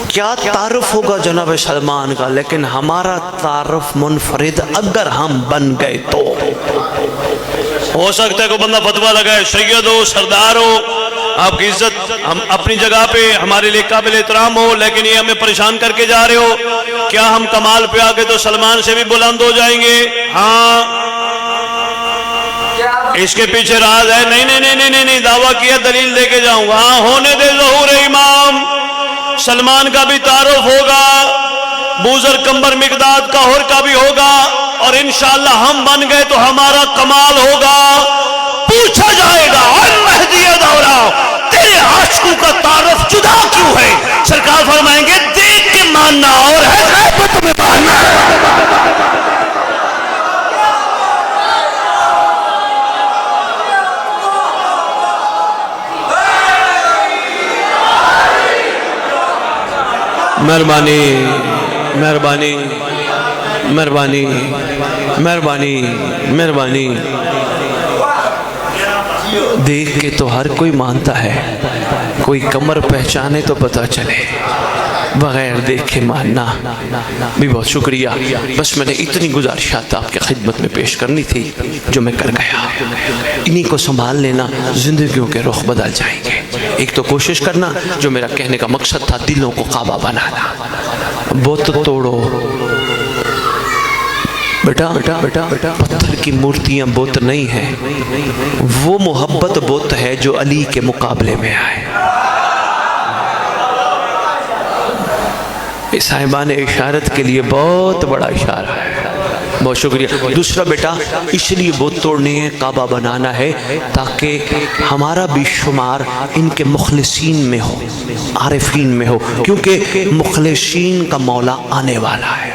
کیا تعارف ہوگا جناب سلمان کا، لیکن ہمارا تعارف منفرد اگر ہم بن گئے تو ہو سکتا ہے کوئی بندہ فتویٰ لگائے سید ہو، سردار ہو، آپ کی عزت ہم اپنی جگہ پہ ہمارے لئے قابل احترام ہو، لیکن یہ ہمیں پریشان کر کے جا رہے ہو، کیا ہم کمال پہ آگے تو سلمان سے بھی بلند ہو جائیں گے؟ ہاں اس کے پیچھے راز ہے؟ نہیں نہیں نہیں نہیں نہیں، دعویٰ کیا دلیل دے کے جاؤں گا۔ ہاں ہونے دے ظہور امام، سلمان کا بھی تعارف ہوگا، بوذر کمبر مقداد کا ہور کا بھی ہوگا، اور انشاءاللہ ہم بن گئے تو ہمارا کمال ہوگا۔ پوچھا جائے گا مہدی دورہ تیرے عاشقوں کا تعارف جدا کیوں ہے؟ سرکار فرمائیں گے دیکھ کے ماننا اور ہے غیبت میں ماننا۔ مہربانی مہربانی مہربانی مہربانی مہربانی، دیکھ کے تو ہر کوئی مانتا ہے، کوئی کمر پہچانے تو پتہ چلے، بغیر دیکھے ماننا بھی۔ بہت شکریہ، بس میں نے اتنی گزارشات آپ کی خدمت میں پیش کرنی تھی جو میں کر گیا۔ انہی کو سنبھال لینا، زندگیوں کے رخ بدل جائیں گے۔ ایک تو کوشش کرنا، جو میرا کہنے کا مقصد تھا، دلوں کو قابو بنانا۔ بت توڑو بیٹا بیٹا بیٹا بیٹا، پتھر کی مورتیاں بت نہیں ہیں، وہ محبت بت ہے جو علی کے مقابلے میں آئے۔ صاحبان اشارت کے لیے بہت بڑا اشارہ ہے، بہت شکریہ۔ دوسرا بیٹا، اس لیے بت توڑنے ہیں، کعبہ بنانا ہے، تاکہ ہمارا بھی شمار ان کے مخلصین میں ہو، عارفین میں ہو، کیونکہ مخلصین کا مولا آنے والا ہے۔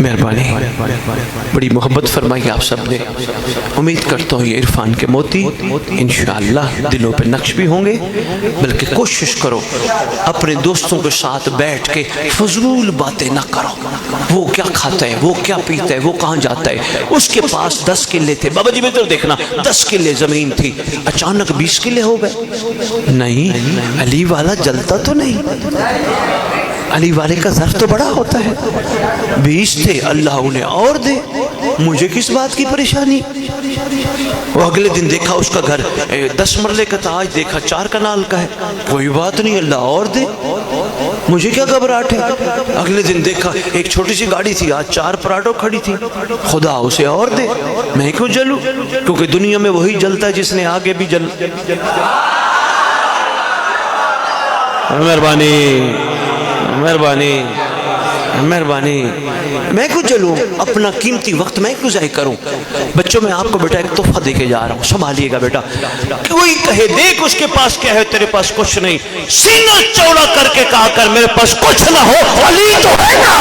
مہربانی، بڑی محبت فرمائی آپ سب نے۔ امید کرتا ہوں یہ عرفان کے موتی انشاءاللہ دلوں پہ نقش بھی ہوں گے، بلکہ کوشش کرو اپنے دوستوں کے ساتھ بیٹھ کے فضول باتیں نہ کرو۔ وہ کیا کھاتا ہے، وہ کیا پیتا ہے، وہ کہاں جاتا ہے، اس کے پاس 10 قلعے تھے، بابا جی میں تو دیکھنا 10 قلعے زمین تھی، اچانک 20 قلعے ہو گئے۔ نہیں، علی والا جلتا تو نہیں، علی والے کا ظرف تو بڑا ہوتا ہے۔ 20 تھے، اللہ انہیں اور دے، مجھے کس بات کی پریشانی۔ وہ اگلے دن دیکھا اس کا گھر 10 مرلے کا تھا، آج دیکھا 4 کنال کا ہے، کوئی بات نہیں، اللہ اور دے، مجھے کیا گھبراہٹ ہے۔ اگلے دن دیکھا ایک چھوٹی سی گاڑی تھی، آج 4 پراٹو کھڑی تھی، خدا اسے اور دے، میں کیوں جلوں، کیونکہ دنیا میں وہی جلتا ہے جس نے آگے بھی جل۔ مہربانی مہربانی مہربانی، میں کیوں چلوں، اپنا قیمتی وقت میں کیوں ضائع کروں۔ بچوں میں آپ کو بیٹا ایک تحفہ دے کے جا رہا ہوں، سنبھالیے گا بیٹا۔ کوئی کہے دیکھ اس کے پاس کیا ہے، تیرے پاس کچھ نہیں، سینہ چوڑا کر کے کہا کر میرے پاس کچھ نہ ہو، علی تو ہے نا۔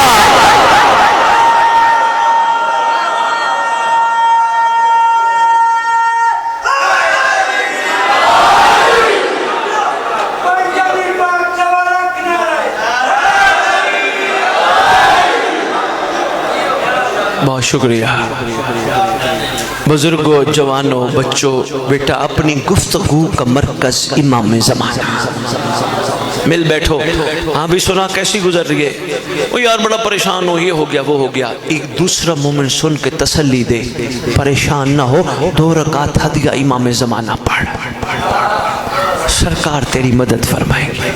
بہت شکریہ بزرگوں، جوانوں، بچوں، بیٹا اپنی گفتگو کا مرکز امام زمانہ، مل بیٹھو۔ ہاں بھی سنا کیسی گزر رہی ہے، وہ یار بڑا پریشان ہو، یہ ہو گیا وہ ہو گیا، ایک دوسرا مومن سن کے تسلی دے، پریشان نہ ہو، 2 رکعت ہدیہ امام زمانہ پڑھ، سرکار تیری مدد فرمائیں گے۔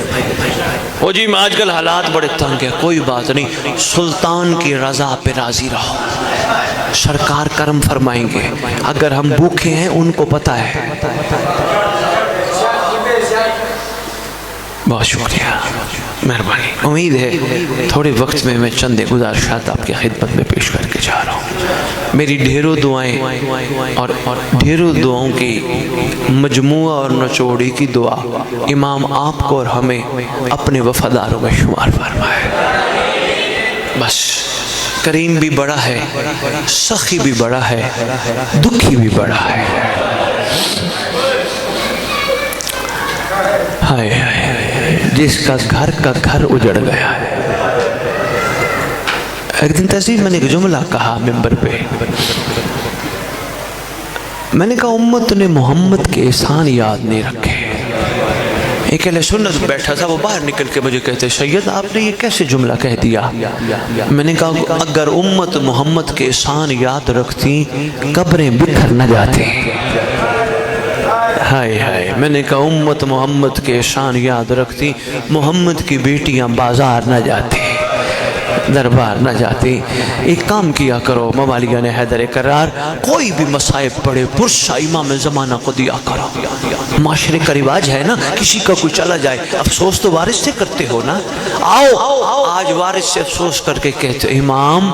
وہ جی میں آج کل حالات بڑے تنگ ہیں، کوئی بات نہیں، سلطان کی رضا پہ راضی رہو، سرکار کرم فرمائیں گے۔ اگر ہم بھوکے ہیں ان کو پتہ ہے۔ بہت شکریہ، مہربانی۔ امید ہے تھوڑے وقت میں چند گزارشات آپ کی خدمت میں پیش کر کے جا رہا ہوں۔ میری ڈھیروں دعائیں اور ڈھیروں دعاؤں کی مجموعہ اور نچوڑی کی دعا امام آپ کو اور ہمیں اپنے وفاداروں میں شمار فرمائے۔ بس کریم بھی بڑا ہے، سخی بھی بڑا ہے، دکھی بھی بڑا ہے۔ ہائے ہائے، جس کا گھر اجڑ گیا ہے۔ ایک دن تحصیل میں نے ایک جملہ کہا ممبر پہ، میں نے کہا امت نے محمد کے احسان یاد نہیں رکھے۔ ایک اہل سنت بیٹھا تھا، وہ باہر نکل کے مجھے کہتے سید آپ نے یہ کیسے جملہ کہہ دیا؟ میں نے کہا اگر امت محمد کے احسان یاد رکھتی قبریں بکھر نہ جاتی۔ ہائے ہائے، میں نے کہا امت محمد کے احسان یاد رکھتی محمد کی بیٹیاں بازار نہ جاتی، دربار نہ جاتی۔ ایک کام کیا کرو موالیان حیدر کرار، کوئی بھی مصائب پڑے پرسہ امام زمانہ کو دیا کرو۔ معاشرے کا رواج ہے نا، کسی کا کوئی چلا جائے افسوس تو وارث سے کرتے ہو نا، آؤ آج وارث سے افسوس کر کے کہتے امام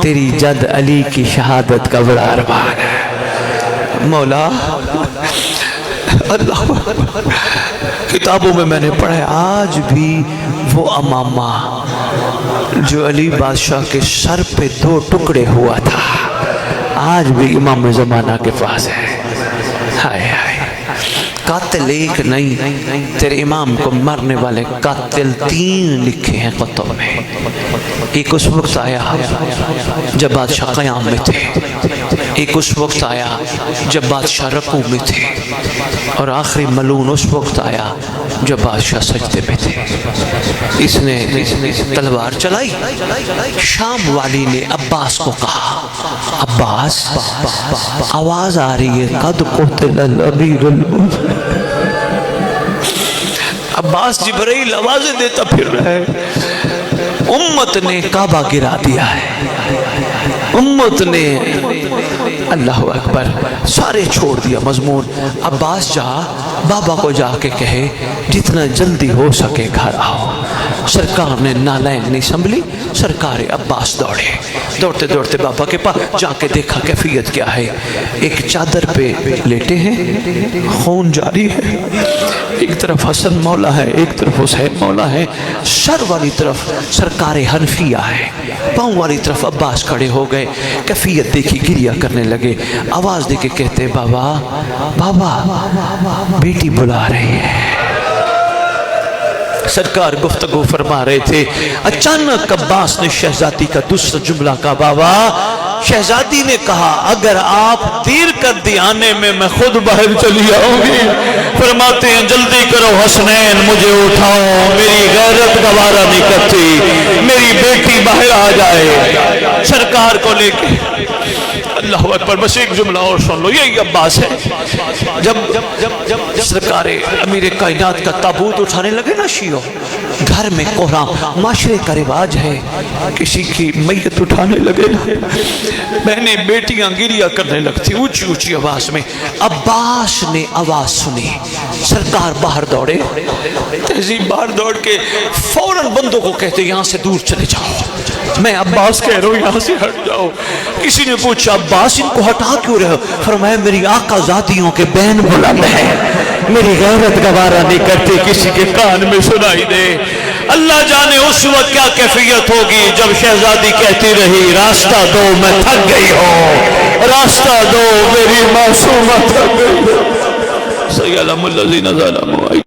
تیری جد علی کی شہادت کا بڑا ارمان ہے۔ مولا اللہ کتابوں میں نے پڑھا ہے آج بھی وہ امامہ جو علی بادشاہ کے سر پہ 2 ٹکڑے ہوا تھا آج بھی امام زمانہ کے پاس ہے۔ ہائے ہائے، قاتل ایک نہیں، تیرے امام کو مرنے والے قاتل 3 لکھے ہیں خطوں میں۔ ایک اس وقت آیا جب بادشاہ قیام میں تھے، ایک اس وقت آیا جب بادشاہ رکوع میں تھے، اور آخری ملعون اس وقت آیا جب بادشاہ سجدے میں تھے۔ اس نے تلوار چلائی، شام والی نے عباس کو کہا عباس آواز آ رہی ہے قد قتل الامیر المؤمنین۔ عباس جبرائیل آوازیں دیتا پھر رہا ہے، امت نے کعبہ گرا دیا ہے، امت نے اللہ اکبر سارے چھوڑ دیا مضمون۔ عباس جا بابا کو جا کے کہے جتنا جلدی ہو سکے گھر آؤ، سرکار نے نالین نہیں سنبھلی، سرکار عباس دوڑے، دوڑتے دوڑتے بابا کے پاس جا کے دیکھا کیفیت کیا ہے۔ ایک چادر پہ لیٹے ہیں، خون جاری ہے، ایک طرف حسن مولا ہے، ایک طرف حسین مولا ہے، سر والی طرف سرکار حنفیہ ہے، پاؤں والی طرف عباس کھڑے ہو گئے۔ کیفیت دیکھی، گریہ کرنے لگے، آواز دے کے کہتے بابا بابا بیٹی بلا رہی ہے۔ سرکار گفتگو فرما رہے تھے، اچانک عباس نے شہزادی کا دوسرا جملہ کہا، بابا شہزادی نے کہا اگر آپ دیر کر دی آنے میں خود باہر چلی آؤں گی۔ فرماتے ہیں جلدی کرو حسنین مجھے اٹھاؤ، میری غیرت گوارا نہیں کرتی، میری بیٹی باہر آ جائے۔ سرکار کو لے کے اللہ اکبر، بس ایک جملہ اور سن لو، یہی عباس ہے۔ جب سرکار امیر کائنات کا تابوت اٹھانے لگے نا شیعہ، گھر میں قرآن معاشرے کا رواج ہے، کسی کی میت اٹھانے لگے نا، بہنیں بیٹیاں گریہ کرنے لگتی اونچی اونچی آواز میں۔ عباس نے آواز سنی، سرکار باہر دوڑے، تہذیب باہر دوڑ کے فوراً بندوں کو کہتے یہاں سے دور چلے جاؤ، میں عباس کہہ رہا ہوں یہاں سے ہٹ جاؤ۔ کسی نے پوچھا عباس ان کو ہٹا کیوں رہے ہو؟ فرمایا میری آقا ذاتیوں کے بین بلند ہے، میری غیرت گوارا نہیں کرتی کسی کے کان میں سنائی دے۔ اللہ جانے اس وقت کیا کیفیت ہوگی جب شہزادی کہتی رہی راستہ دو میں تھک گئی ہوں، راستہ دو میری معصومہ تھک گئی ہوں۔ سیعلم الذین ظلموا۔